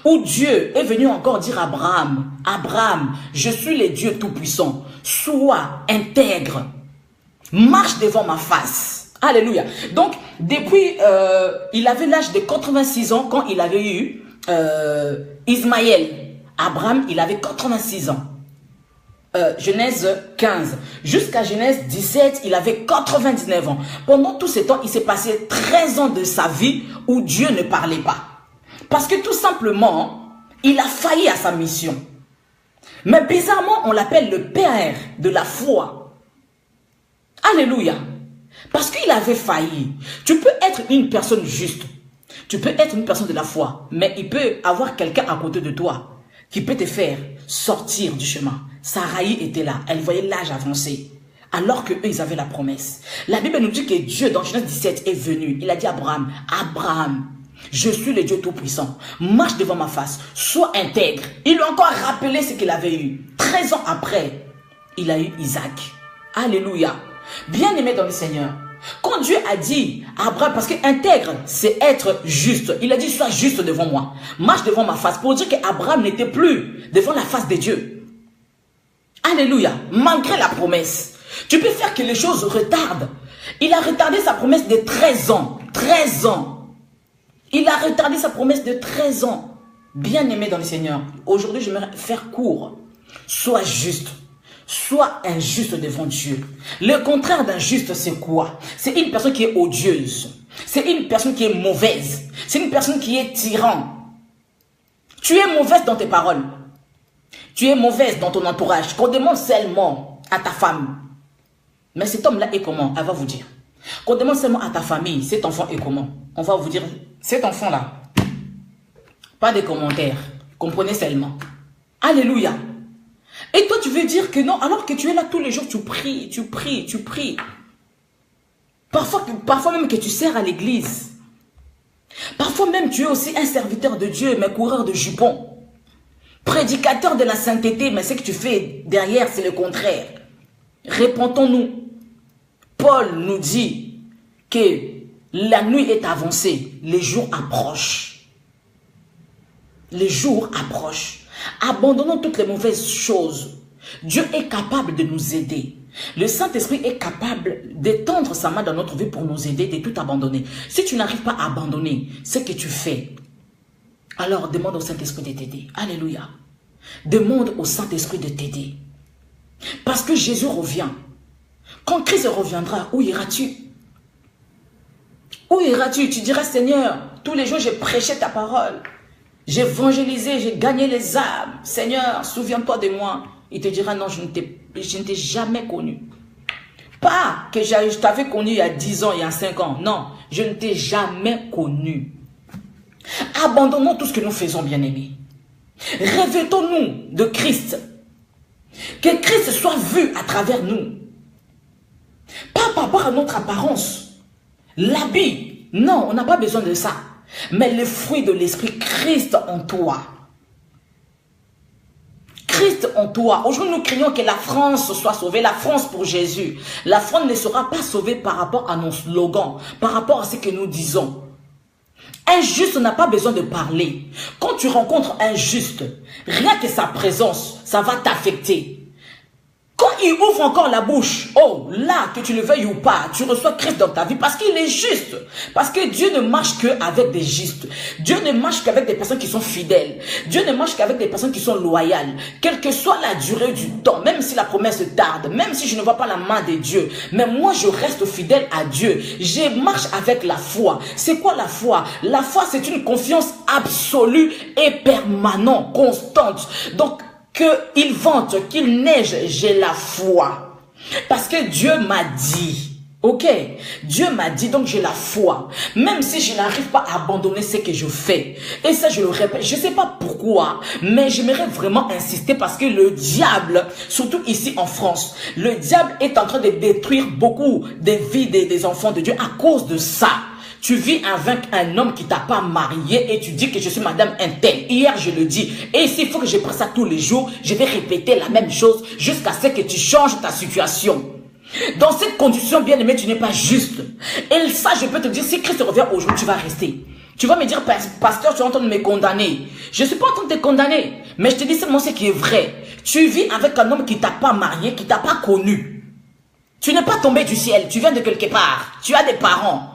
où Dieu est venu encore dire à Abraham, Abraham, je suis le Dieu Tout-Puissant, sois intègre, marche devant ma face. Alléluia. Donc, depuis, il avait l'âge de 86 ans quand il avait eu Ismaël. Abraham, il avait 86 ans. Genèse 15. Jusqu'à Genèse 17, il avait 99 ans. Pendant tout ce temps, il s'est passé 13 ans de sa vie où Dieu ne parlait pas. Parce que tout simplement, il a failli à sa mission. Mais bizarrement, on l'appelle le père de la foi. Alléluia. Parce qu'il avait failli. Tu peux être une personne juste. Tu peux être une personne de la foi. Mais il peut avoir quelqu'un à côté de toi qui peut te faire sortir du chemin. Sarai était là. Elle voyait l'âge avancé. Alors qu'eux, ils avaient la promesse. La Bible nous dit que Dieu, dans Genèse 17, est venu. Il a dit à Abraham, Abraham, je suis le Dieu Tout-Puissant. Marche devant ma face. Sois intègre. Il lui a encore rappelé ce qu'il avait eu. 13 ans après, il a eu Isaac. Alléluia. Bien aimé dans le Seigneur. Quand Dieu a dit à Abraham, parce que intègre, c'est être juste. Il a dit, sois juste devant moi. Marche devant ma face. Pour dire qu'Abraham n'était plus devant la face de Dieu. Alléluia. Malgré la promesse. Tu peux faire que les choses retardent. Il a retardé sa promesse de 13 ans. 13 ans. Il a retardé sa promesse de 13 ans. Bien aimé dans le Seigneur. Aujourd'hui, j'aimerais faire court. Sois juste. Sois injuste devant Dieu. Le contraire d'injuste, c'est quoi? C'est une personne qui est odieuse. C'est une personne qui est mauvaise. C'est une personne qui est tyran. Tu es mauvaise dans tes paroles. Tu es mauvaise dans ton entourage. Qu'on demande seulement à ta femme. Mais cet homme-là est comment? Elle va vous dire. Qu'on demande seulement à ta famille. Cet enfant est comment? On va vous dire. Cet enfant-là. Pas de commentaires. Comprenez seulement. Alléluia. Et toi, tu veux dire que non, alors que tu es là tous les jours, tu pries, tu pries, tu pries. Parfois même que tu sers à l'église. Parfois même tu es aussi un serviteur de Dieu, mais coureur de jupons. Prédicateur de la sainteté, mais ce que tu fais derrière, c'est le contraire. Répondons-nous. Paul nous dit que la nuit est avancée, les jours approchent. Les jours approchent. Abandonnons toutes les mauvaises choses. Dieu est capable de nous aider. Le Saint-Esprit est capable d'étendre sa main dans notre vie pour nous aider, de tout abandonner. Si tu n'arrives pas à abandonner ce que tu fais, alors demande au Saint-Esprit de t'aider. Alléluia. Demande au Saint-Esprit de t'aider. Parce que Jésus revient. Quand Christ reviendra, où iras-tu? Où iras-tu? Tu diras, Seigneur, tous les jours j'ai prêché ta parole. J'ai évangélisé, j'ai gagné les âmes. Seigneur, souviens-toi de moi. Il te dira, non, je ne t'ai jamais connu. Pas que je t'avais connu il y a 10 ans, il y a 5 ans. Non, je ne t'ai jamais connu. Abandonnons tout ce que nous faisons, bien-aimés. Revêtons-nous de Christ. Que Christ soit vu à travers nous. Pas par rapport à notre apparence. L'habit. Non, on n'a pas besoin de ça. Mais le fruit de l'esprit, Christ en toi. Christ en toi. Aujourd'hui, nous crions que la France soit sauvée. La France pour Jésus. La France ne sera pas sauvée par rapport à nos slogans, par rapport à ce que nous disons. Un juste n'a pas besoin de parler. Quand tu rencontres un juste, rien que sa présence, ça va t'affecter. Quand il ouvre encore la bouche, oh, là, que tu le veuilles ou pas, tu reçois Christ dans ta vie parce qu'il est juste. Parce que Dieu ne marche qu'avec des justes. Dieu ne marche qu'avec des personnes qui sont fidèles. Dieu ne marche qu'avec des personnes qui sont loyales. Quelle que soit la durée du temps, même si la promesse tarde, même si je ne vois pas la main de Dieu, mais moi je reste fidèle à Dieu. Je marche avec la foi. C'est quoi la foi? La foi, c'est une confiance absolue et permanente, constante. Donc, qu'il vente, qu'il neige, j'ai la foi. Parce que Dieu m'a dit. Ok? Dieu m'a dit, donc j'ai la foi. Même si je n'arrive pas à abandonner ce que je fais. Et ça, je le répète. Je ne sais pas pourquoi, mais j'aimerais vraiment insister parce que le diable, surtout ici en France, le diable est en train de détruire beaucoup des vies des enfants de Dieu à cause de ça. Tu vis avec un homme qui t'a pas marié et tu dis que je suis madame Intel. Hier, je le dis. Et s'il faut que je prenne ça tous les jours, je vais répéter la même chose jusqu'à ce que tu changes ta situation. Dans cette condition, bien aimé, tu n'es pas juste. Et ça, je peux te dire, si Christ revient aujourd'hui, tu vas rester. Tu vas me dire, pasteur, tu es en train de me condamner. Je ne suis pas en train de te condamner. Mais je te dis seulement ce qui est vrai. Tu vis avec un homme qui t'a pas marié, qui t'a pas connu. Tu n'es pas tombé du ciel. Tu viens de quelque part. Tu as des parents.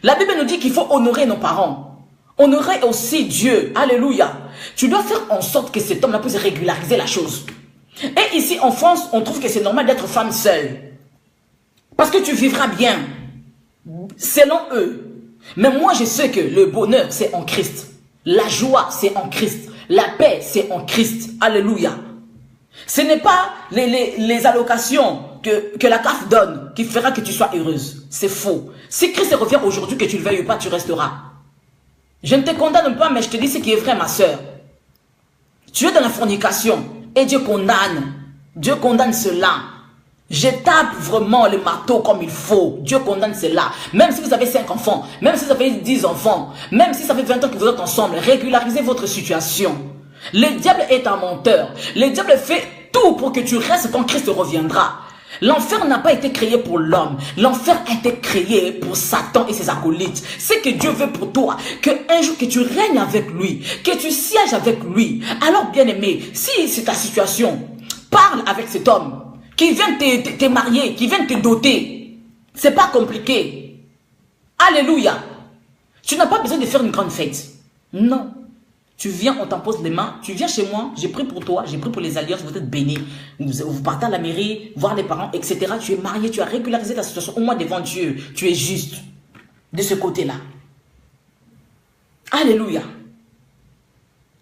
La Bible nous dit qu'il faut honorer nos parents. Honorer aussi Dieu. Alléluia. Tu dois faire en sorte que cet homme-là puisse régulariser la chose. Et ici en France, on trouve que c'est normal d'être femme seule. Parce que tu vivras bien, selon eux. Mais moi, je sais que le bonheur, c'est en Christ. La joie, c'est en Christ. La paix, c'est en Christ. Alléluia. Ce n'est pas les allocations que la CAF donne qui fera que tu sois heureuse. C'est faux. Si Christ revient aujourd'hui, que tu ne le veuilles pas, tu resteras. Je ne te condamne pas, mais je te dis ce qui est vrai, ma soeur. Tu es dans la fornication et Dieu condamne. Dieu condamne cela. Je tape vraiment le marteau comme il faut. Dieu condamne cela. Même si vous avez 5 enfants, même si vous avez 10 enfants, même si ça fait 20 ans que vous êtes ensemble, régularisez votre situation. Le diable est un menteur. Le diable fait tout pour que tu restes quand Christ reviendra. L'enfer n'a pas été créé pour l'homme. L'enfer a été créé pour Satan et ses acolytes. C'est que Dieu veut pour toi, qu'un jour que tu règnes avec lui, que tu sièges avec lui. Alors bien aimé, si c'est ta situation, parle avec cet homme qui vient te marier, qui vient te doter. C'est pas compliqué. Alléluia. Tu n'as pas besoin de faire une grande fête. Non. Tu viens, on t'impose les mains, tu viens chez moi, j'ai pris pour toi, j'ai pris pour les alliances, vous êtes bénis. Vous partez à la mairie, voir les parents, etc. Tu es marié, tu as régularisé ta situation, au moins devant Dieu, tu es juste de ce côté-là. Alléluia.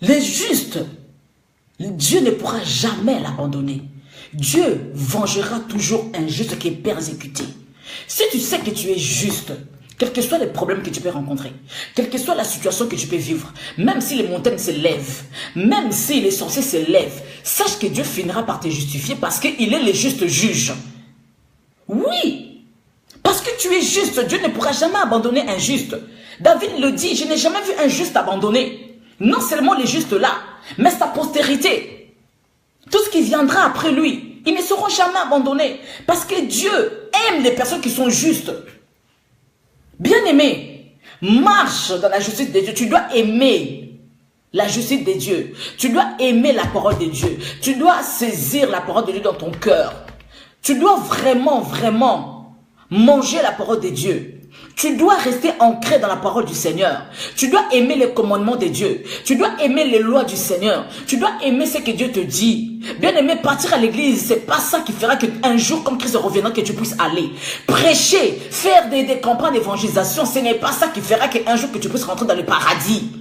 Les justes, Dieu ne pourra jamais l'abandonner. Dieu vengera toujours un juste qui est persécuté. Si tu sais que tu es juste, quels que soient les problèmes que tu peux rencontrer, quelle que soit la situation que tu peux vivre, même si les montagnes se lèvent, même si les sorciers se lèvent, sache que Dieu finira par te justifier parce qu'il est le juste juge. Oui, parce que tu es juste, Dieu ne pourra jamais abandonner un juste. David le dit, je n'ai jamais vu un juste abandonné. Non seulement les justes là, mais sa postérité. Tout ce qui viendra après lui, ils ne seront jamais abandonnés. Parce que Dieu aime les personnes qui sont justes. Bien-aimé, marche dans la justice de Dieu. Tu dois aimer la justice de Dieu. Tu dois aimer la parole de Dieu. Tu dois saisir la parole de Dieu dans ton cœur. Tu dois vraiment, vraiment manger la parole de Dieu. Tu dois rester ancré dans la parole du Seigneur. Tu dois aimer les commandements de Dieu. Tu dois aimer les lois du Seigneur. Tu dois aimer ce que Dieu te dit. Bien aimé, partir à l'église, c'est pas ça qui fera qu'un jour, comme Christ reviendra, que tu puisses aller. Prêcher, faire des campagnes d'évangélisation, ce n'est pas ça qui fera qu'un jour que tu puisses rentrer dans le paradis.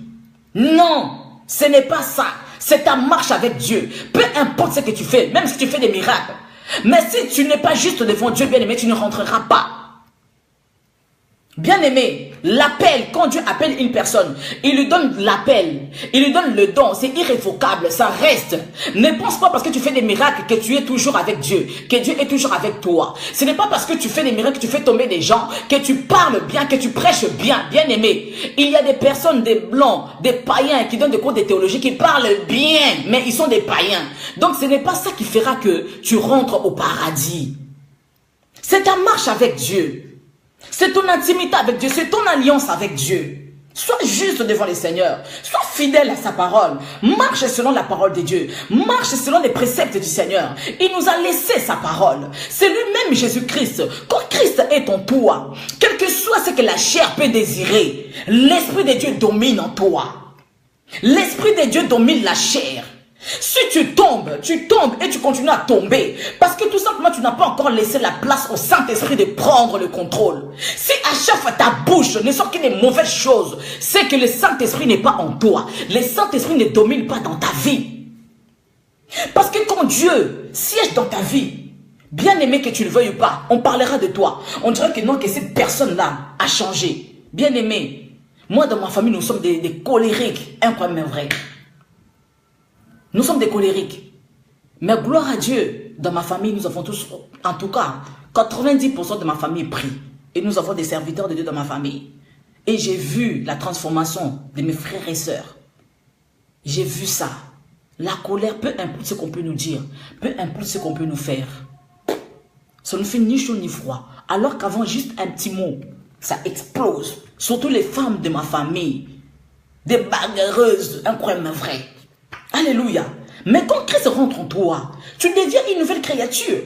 Non, ce n'est pas ça. C'est ta marche avec Dieu. Peu importe ce que tu fais, même si tu fais des miracles. Mais si tu n'es pas juste devant Dieu, bien aimé, tu ne rentreras pas. Bien-aimé, l'appel, quand Dieu appelle une personne, il lui donne l'appel, il lui donne le don, c'est irrévocable, ça reste. Ne pense pas parce que tu fais des miracles que tu es toujours avec Dieu, que Dieu est toujours avec toi. Ce n'est pas parce que tu fais des miracles, que tu fais tomber des gens, que tu parles bien, que tu prêches bien, bien-aimé. Il y a des personnes, des blancs, des païens qui donnent des cours de théologie, qui parlent bien, mais ils sont des païens. Donc ce n'est pas ça qui fera que tu rentres au paradis. C'est ta marche avec Dieu. C'est ton intimité avec Dieu, c'est ton alliance avec Dieu. Sois juste devant le Seigneur. Sois fidèle à sa parole. Marche selon la parole de Dieu. Marche selon les préceptes du Seigneur. Il nous a laissé sa parole. C'est lui-même Jésus-Christ. Quand Christ est en toi, quel que soit ce que la chair peut désirer, l'Esprit de Dieu domine en toi. L'Esprit de Dieu domine la chair. Si tu tombes et tu continues à tomber parce que tout simplement tu n'as pas encore laissé la place au Saint-Esprit de prendre le contrôle. Si à chaque fois ta bouche ne sort que des mauvaises choses, c'est que le Saint-Esprit n'est pas en toi. Le Saint-Esprit ne domine pas dans ta vie. Parce que quand Dieu siège dans ta vie, bien aimé que tu le veuilles ou pas, on parlera de toi. On dirait que non, que cette personne-là a changé. Bien aimé, moi dans ma famille nous sommes des colériques, incroyablement vrai. Nous sommes des colériques. Mais gloire à Dieu, dans ma famille, nous avons tous, en tout cas, 90% de ma famille prie. Et nous avons des serviteurs de Dieu dans ma famille. Et j'ai vu la transformation de mes frères et sœurs. J'ai vu ça. La colère, peu importe ce qu'on peut nous dire, peu importe ce qu'on peut nous faire, ça ne fait ni chaud ni froid. Alors qu'avant, juste un petit mot, ça explose. Surtout les femmes de ma famille. Des bagarreuses, incroyablement vraies. Alléluia. Mais quand Christ rentre en toi, tu deviens une nouvelle créature.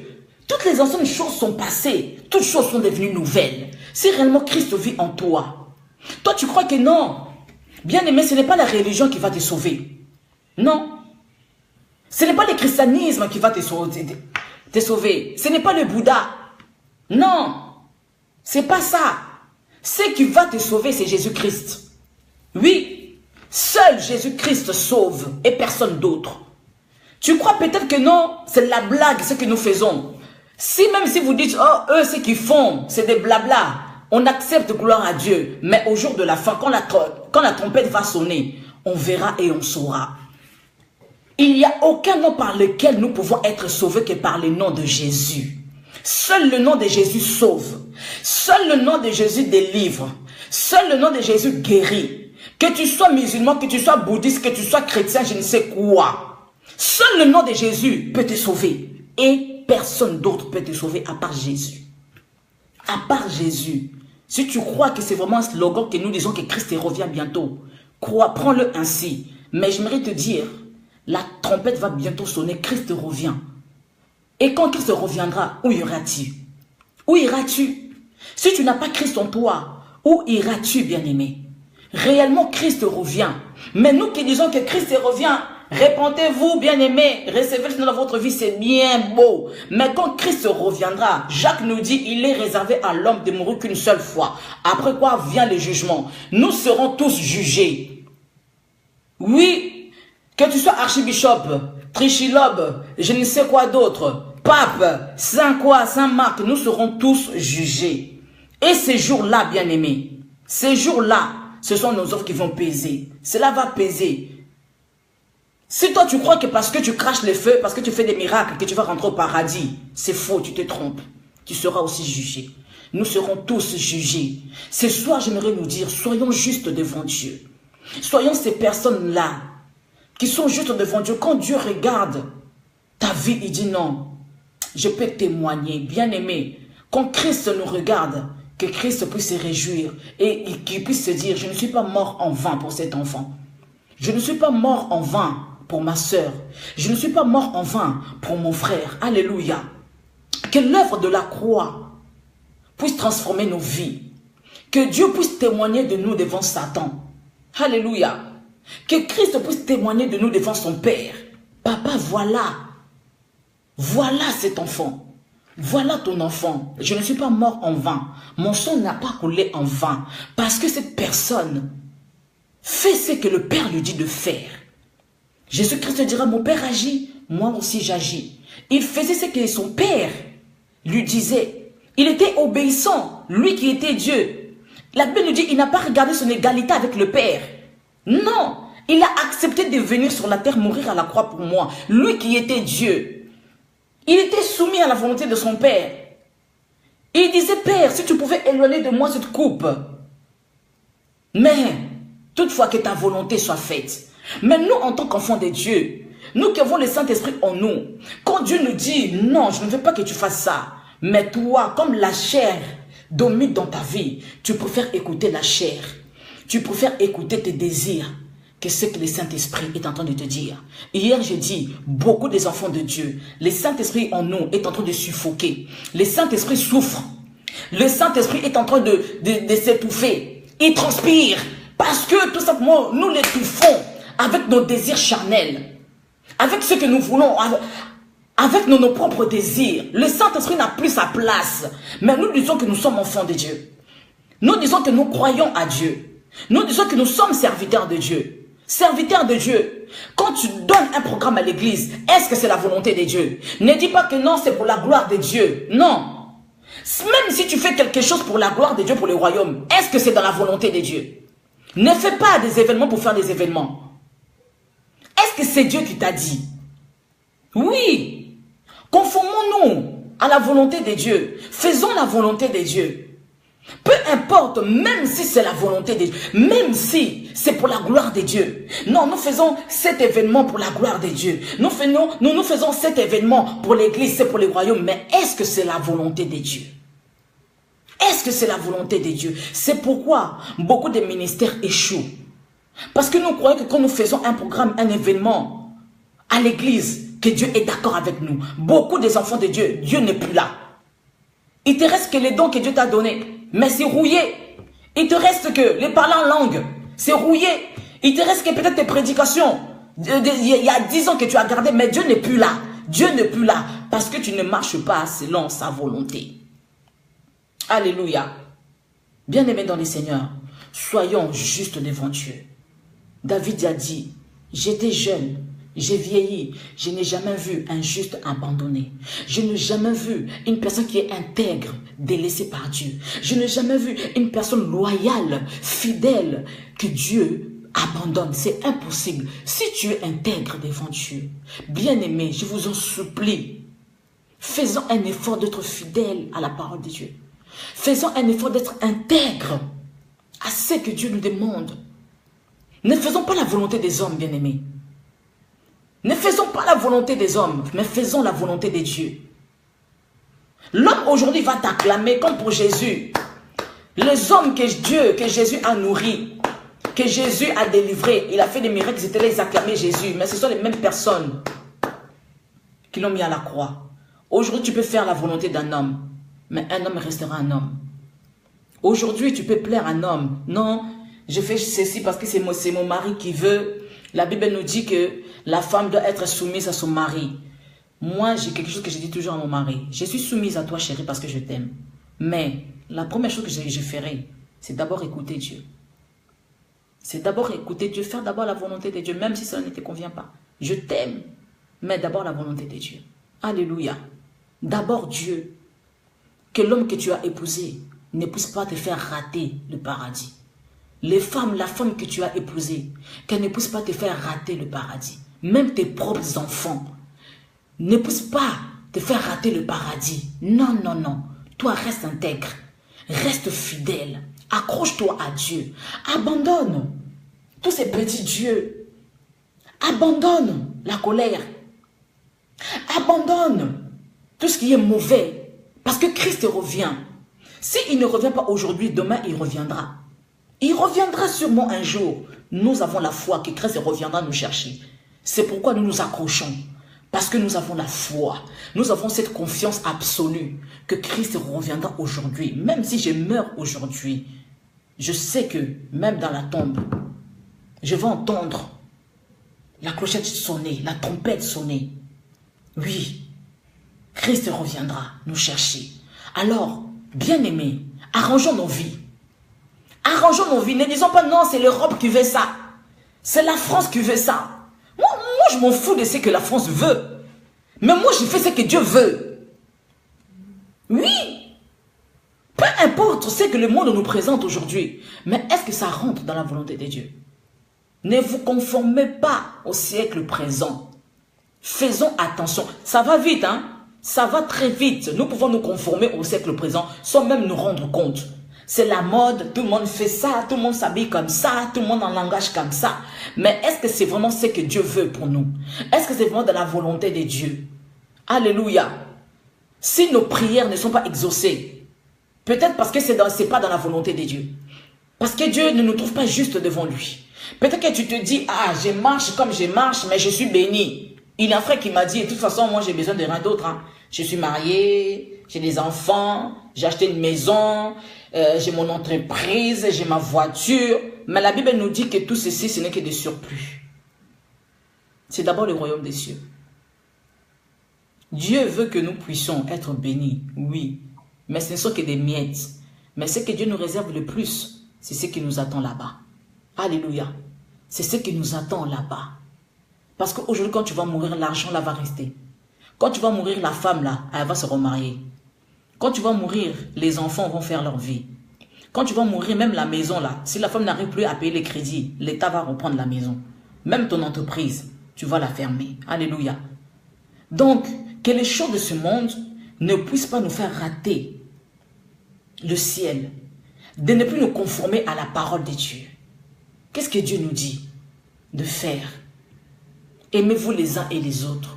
Toutes les anciennes choses sont passées. Toutes choses sont devenues nouvelles. Si réellement Christ vit en toi, toi tu crois que non. Bien aimé, ce n'est pas la religion qui va te sauver. Non. Ce n'est pas le christianisme qui va te sauver. Ce n'est pas le Bouddha. Non. C'est pas ça. Ce qui va te sauver, c'est Jésus-Christ. Oui. Seul Jésus-Christ sauve et personne d'autre. Tu crois peut-être que non, c'est la blague ce que nous faisons. Même si vous dites, oh, eux, ce qu'ils font, c'est des blabla. On accepte gloire à Dieu. Mais au jour de la fin, quand la trompette va sonner, on verra et on saura. Il n'y a aucun nom par lequel nous pouvons être sauvés que par le nom de Jésus. Seul le nom de Jésus sauve. Seul le nom de Jésus délivre. Seul le nom de Jésus guérit. Que tu sois musulman, que tu sois bouddhiste, que tu sois chrétien, je ne sais quoi. Seul le nom de Jésus peut te sauver. Et personne d'autre peut te sauver à part Jésus. À part Jésus. Si tu crois que c'est vraiment un slogan que nous disons que Christ revient bientôt, crois, prends-le ainsi. Mais j'aimerais te dire, la trompette va bientôt sonner, Christ revient. Et quand Christ reviendra, où iras-tu? Où iras-tu? Si tu n'as pas Christ en toi, où iras-tu, bien-aimé? Réellement, Christ revient. Mais nous qui disons que Christ revient, répentez-vous, bien-aimés, recevez le Seigneur dans votre vie, c'est bien beau. Mais quand Christ reviendra, Jacques nous dit, il est réservé à l'homme de mourir qu'une seule fois. Après quoi vient le jugement. Nous serons tous jugés. Oui, que tu sois archibishop, trichilobe, je ne sais quoi d'autre, pape, saint quoi, saint Marc, nous serons tous jugés. Et ces jours-là, bien-aimés, ces jours-là, ce sont nos œuvres qui vont peser. Cela va peser. Si toi tu crois que parce que tu craches les feux, parce que tu fais des miracles, que tu vas rentrer au paradis, c'est faux, tu te trompes. Tu seras aussi jugé. Nous serons tous jugés. Ce soir, j'aimerais nous dire, soyons justes devant Dieu. Soyons ces personnes-là qui sont justes devant Dieu. Quand Dieu regarde ta vie, il dit non, je peux témoigner, bien-aimé. Quand Christ nous regarde, que Christ puisse se réjouir et qu'il puisse se dire, je ne suis pas mort en vain pour cet enfant. Je ne suis pas mort en vain pour ma soeur. Je ne suis pas mort en vain pour mon frère. Alléluia. Que l'œuvre de la croix puisse transformer nos vies. Que Dieu puisse témoigner de nous devant Satan. Alléluia. Que Christ puisse témoigner de nous devant son Père. Papa, voilà. Voilà cet enfant. Voilà ton enfant. Je ne suis pas mort en vain. Mon sang n'a pas coulé en vain. Parce que cette personne fait ce que le Père lui dit de faire. Jésus-Christ dira, mon Père agit, moi aussi j'agis. Il faisait ce que son Père lui disait. Il était obéissant, lui qui était Dieu. La Bible nous dit, il n'a pas regardé son égalité avec le Père. Non, il a accepté de venir sur la terre mourir à la croix pour moi. Lui qui était Dieu. Il était soumis à la volonté de son Père. Il disait, Père, si tu pouvais éloigner de moi cette coupe. Mais, toutefois que ta volonté soit faite. Mais nous, en tant qu'enfants de Dieu, nous qui avons le Saint-Esprit en nous, quand Dieu nous dit, non, je ne veux pas que tu fasses ça. Mais toi, comme la chair domine dans ta vie, tu préfères écouter la chair. Tu préfères écouter tes désirs que ce que le Saint-Esprit est en train de te dire. Hier, j'ai dit, beaucoup des enfants de Dieu, le Saint-Esprit en nous est en train de suffoquer. Le Saint-Esprit souffre. Le Saint-Esprit est en train de s'étouffer. Il transpire. Parce que, tout simplement, nous l'étouffons avec nos désirs charnels. Avec ce que nous voulons. Avec nos propres désirs. Le Saint-Esprit n'a plus sa place. Mais nous disons que nous sommes enfants de Dieu. Nous disons que nous croyons à Dieu. Nous disons que nous sommes serviteurs de Dieu. Serviteur de Dieu, quand tu donnes un programme à l'église, est-ce que c'est la volonté de Dieu? Ne dis pas que non, c'est pour la gloire de Dieu. Non. Même si tu fais quelque chose pour la gloire de Dieu, pour le royaume, est-ce que c'est dans la volonté de Dieu? Ne fais pas des événements pour faire des événements. Est-ce que c'est Dieu qui t'a dit? Oui. Conformons-nous à la volonté de Dieu. Faisons la volonté de Dieu. Peu importe, même si c'est la volonté de Dieu, même si c'est pour la gloire de Dieu. Non, nous faisons cet événement pour la gloire de Dieu. Nous faisons cet événement pour l'église, c'est pour le royaume. Mais est-ce que c'est la volonté de Dieu? Est-ce que c'est la volonté de Dieu? C'est pourquoi beaucoup de ministères échouent. Parce que nous croyons que quand nous faisons un programme, un événement à l'église, que Dieu est d'accord avec nous. Beaucoup des enfants de Dieu, Dieu n'est plus là. Il te reste que les dons que Dieu t'a donnés. Mais c'est rouillé. Il te reste que les parlants en langue. C'est rouillé. Il te reste que peut-être tes prédications. Il y a 10 ans que tu as gardé, mais Dieu n'est plus là. Dieu n'est plus là parce que tu ne marches pas selon sa volonté. Alléluia. Bien-aimés dans les Seigneurs, soyons justes devant Dieu. David a dit, j'étais jeune, j'ai vieilli, je n'ai jamais vu un juste abandonné. Je n'ai jamais vu une personne qui est intègre, délaissée par Dieu. Je n'ai jamais vu une personne loyale, fidèle, que Dieu abandonne. C'est impossible. Si tu es intègre devant Dieu, bien-aimé, je vous en supplie, faisons un effort d'être fidèle à la parole de Dieu. Faisons un effort d'être intègre à ce que Dieu nous demande. Ne faisons pas la volonté des hommes, bien-aimés. Ne faisons pas la volonté des hommes, mais faisons la volonté de Dieu. L'homme aujourd'hui va t'acclamer comme pour Jésus. Les hommes que Jésus a nourris, que Jésus a délivrés, il a fait des miracles, ils étaient là, ils acclamaient Jésus. Mais ce sont les mêmes personnes qui l'ont mis à la croix. Aujourd'hui, tu peux faire la volonté d'un homme, mais un homme restera un homme. Aujourd'hui, tu peux plaire à un homme. Non, je fais ceci parce que c'est mon mari qui veut. La Bible nous dit que la femme doit être soumise à son mari. Moi, j'ai quelque chose que je dis toujours à mon mari. Je suis soumise à toi, chérie, parce que je t'aime. Mais la première chose que je ferai, c'est d'abord écouter Dieu. C'est d'abord écouter Dieu, faire d'abord la volonté de Dieu, même si ça ne te convient pas. Je t'aime, mais d'abord la volonté de Dieu. Alléluia. D'abord Dieu. Que l'homme que tu as épousé ne puisse pas te faire rater le paradis. Les femmes, la femme que tu as épousée, qu'elle ne puisse pas te faire rater le paradis. Même tes propres enfants ne puissent pas te faire rater le paradis. Non, non, non. Toi, reste intègre. Reste fidèle. Accroche-toi à Dieu. Abandonne tous ces petits dieux. Abandonne la colère. Abandonne tout ce qui est mauvais. Parce que Christ revient. S'il ne revient pas aujourd'hui, demain il reviendra. Il reviendra sûrement un jour. Nous avons la foi que Christ reviendra nous chercher. C'est pourquoi nous nous accrochons. Parce que nous avons la foi. Nous avons cette confiance absolue que Christ reviendra aujourd'hui. Même si je meurs aujourd'hui, je sais que même dans la tombe, je vais entendre la clochette sonner, la trompette sonner. Oui, Christ reviendra nous chercher. Alors, bien-aimés, arrangeons nos vies. Arrangeons nos vies. Ne disons pas non, c'est l'Europe qui veut ça. C'est la France qui veut ça. Moi, je m'en fous de ce que la France veut. Mais moi, je fais ce que Dieu veut. Oui. Peu importe ce que le monde nous présente aujourd'hui. Mais est-ce que ça rentre dans la volonté de Dieu? Ne vous conformez pas au siècle présent. Faisons attention. Ça va vite, hein? Ça va très vite. Nous pouvons nous conformer au siècle présent sans même nous rendre compte. C'est la mode, tout le monde fait ça, tout le monde s'habille comme ça, tout le monde en langage comme ça. Mais est-ce que c'est vraiment ce que Dieu veut pour nous? Est-ce que c'est vraiment de la volonté de Dieu? Alléluia. Si nos prières ne sont pas exaucées, peut-être parce que c'est pas dans la volonté de Dieu. Parce que Dieu ne nous trouve pas juste devant lui. Peut-être que tu te dis, ah, je marche comme je marche, mais je suis béni. Il y a un frère qui m'a dit, de toute façon, moi j'ai besoin de rien d'autre. Hein. Je suis marié, j'ai des enfants, j'ai acheté une maison, j'ai mon entreprise, j'ai ma voiture. Mais la Bible nous dit que tout ceci, ce n'est que des surplus. C'est d'abord le royaume des cieux. Dieu veut que nous puissions être bénis, oui. Mais ce ne sont que des miettes. Mais ce que Dieu nous réserve le plus, c'est ce qui nous attend là-bas. Alléluia. C'est ce qui nous attend là-bas. Parce qu'aujourd'hui, quand tu vas mourir, l'argent là va rester. Quand tu vas mourir, la femme là, elle va se remarier. Quand tu vas mourir, les enfants vont faire leur vie. Quand tu vas mourir, même la maison là, si la femme n'arrive plus à payer les crédits, l'État va reprendre la maison. Même ton entreprise, tu vas la fermer. Alléluia. Donc, que les choses de ce monde ne puissent pas nous faire rater le ciel. De ne plus nous conformer à la parole de Dieu. Qu'est-ce que Dieu nous dit de faire? Aimez-vous les uns et les autres.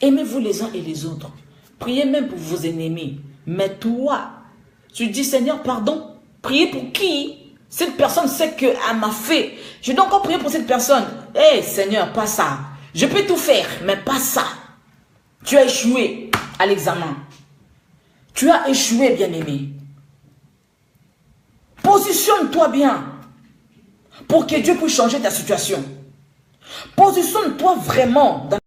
Aimez-vous les uns et les autres. Priez même pour vos ennemis. Mais toi, tu dis, Seigneur, pardon. Priez pour qui? Cette personne sait qu'elle m'a fait. Je dois encore prier pour cette personne. Hé, Seigneur, pas ça. Je peux tout faire, mais pas ça. Tu as échoué à l'examen. Tu as échoué, bien-aimé. Positionne-toi bien pour que Dieu puisse changer ta situation. Positionne-toi vraiment dans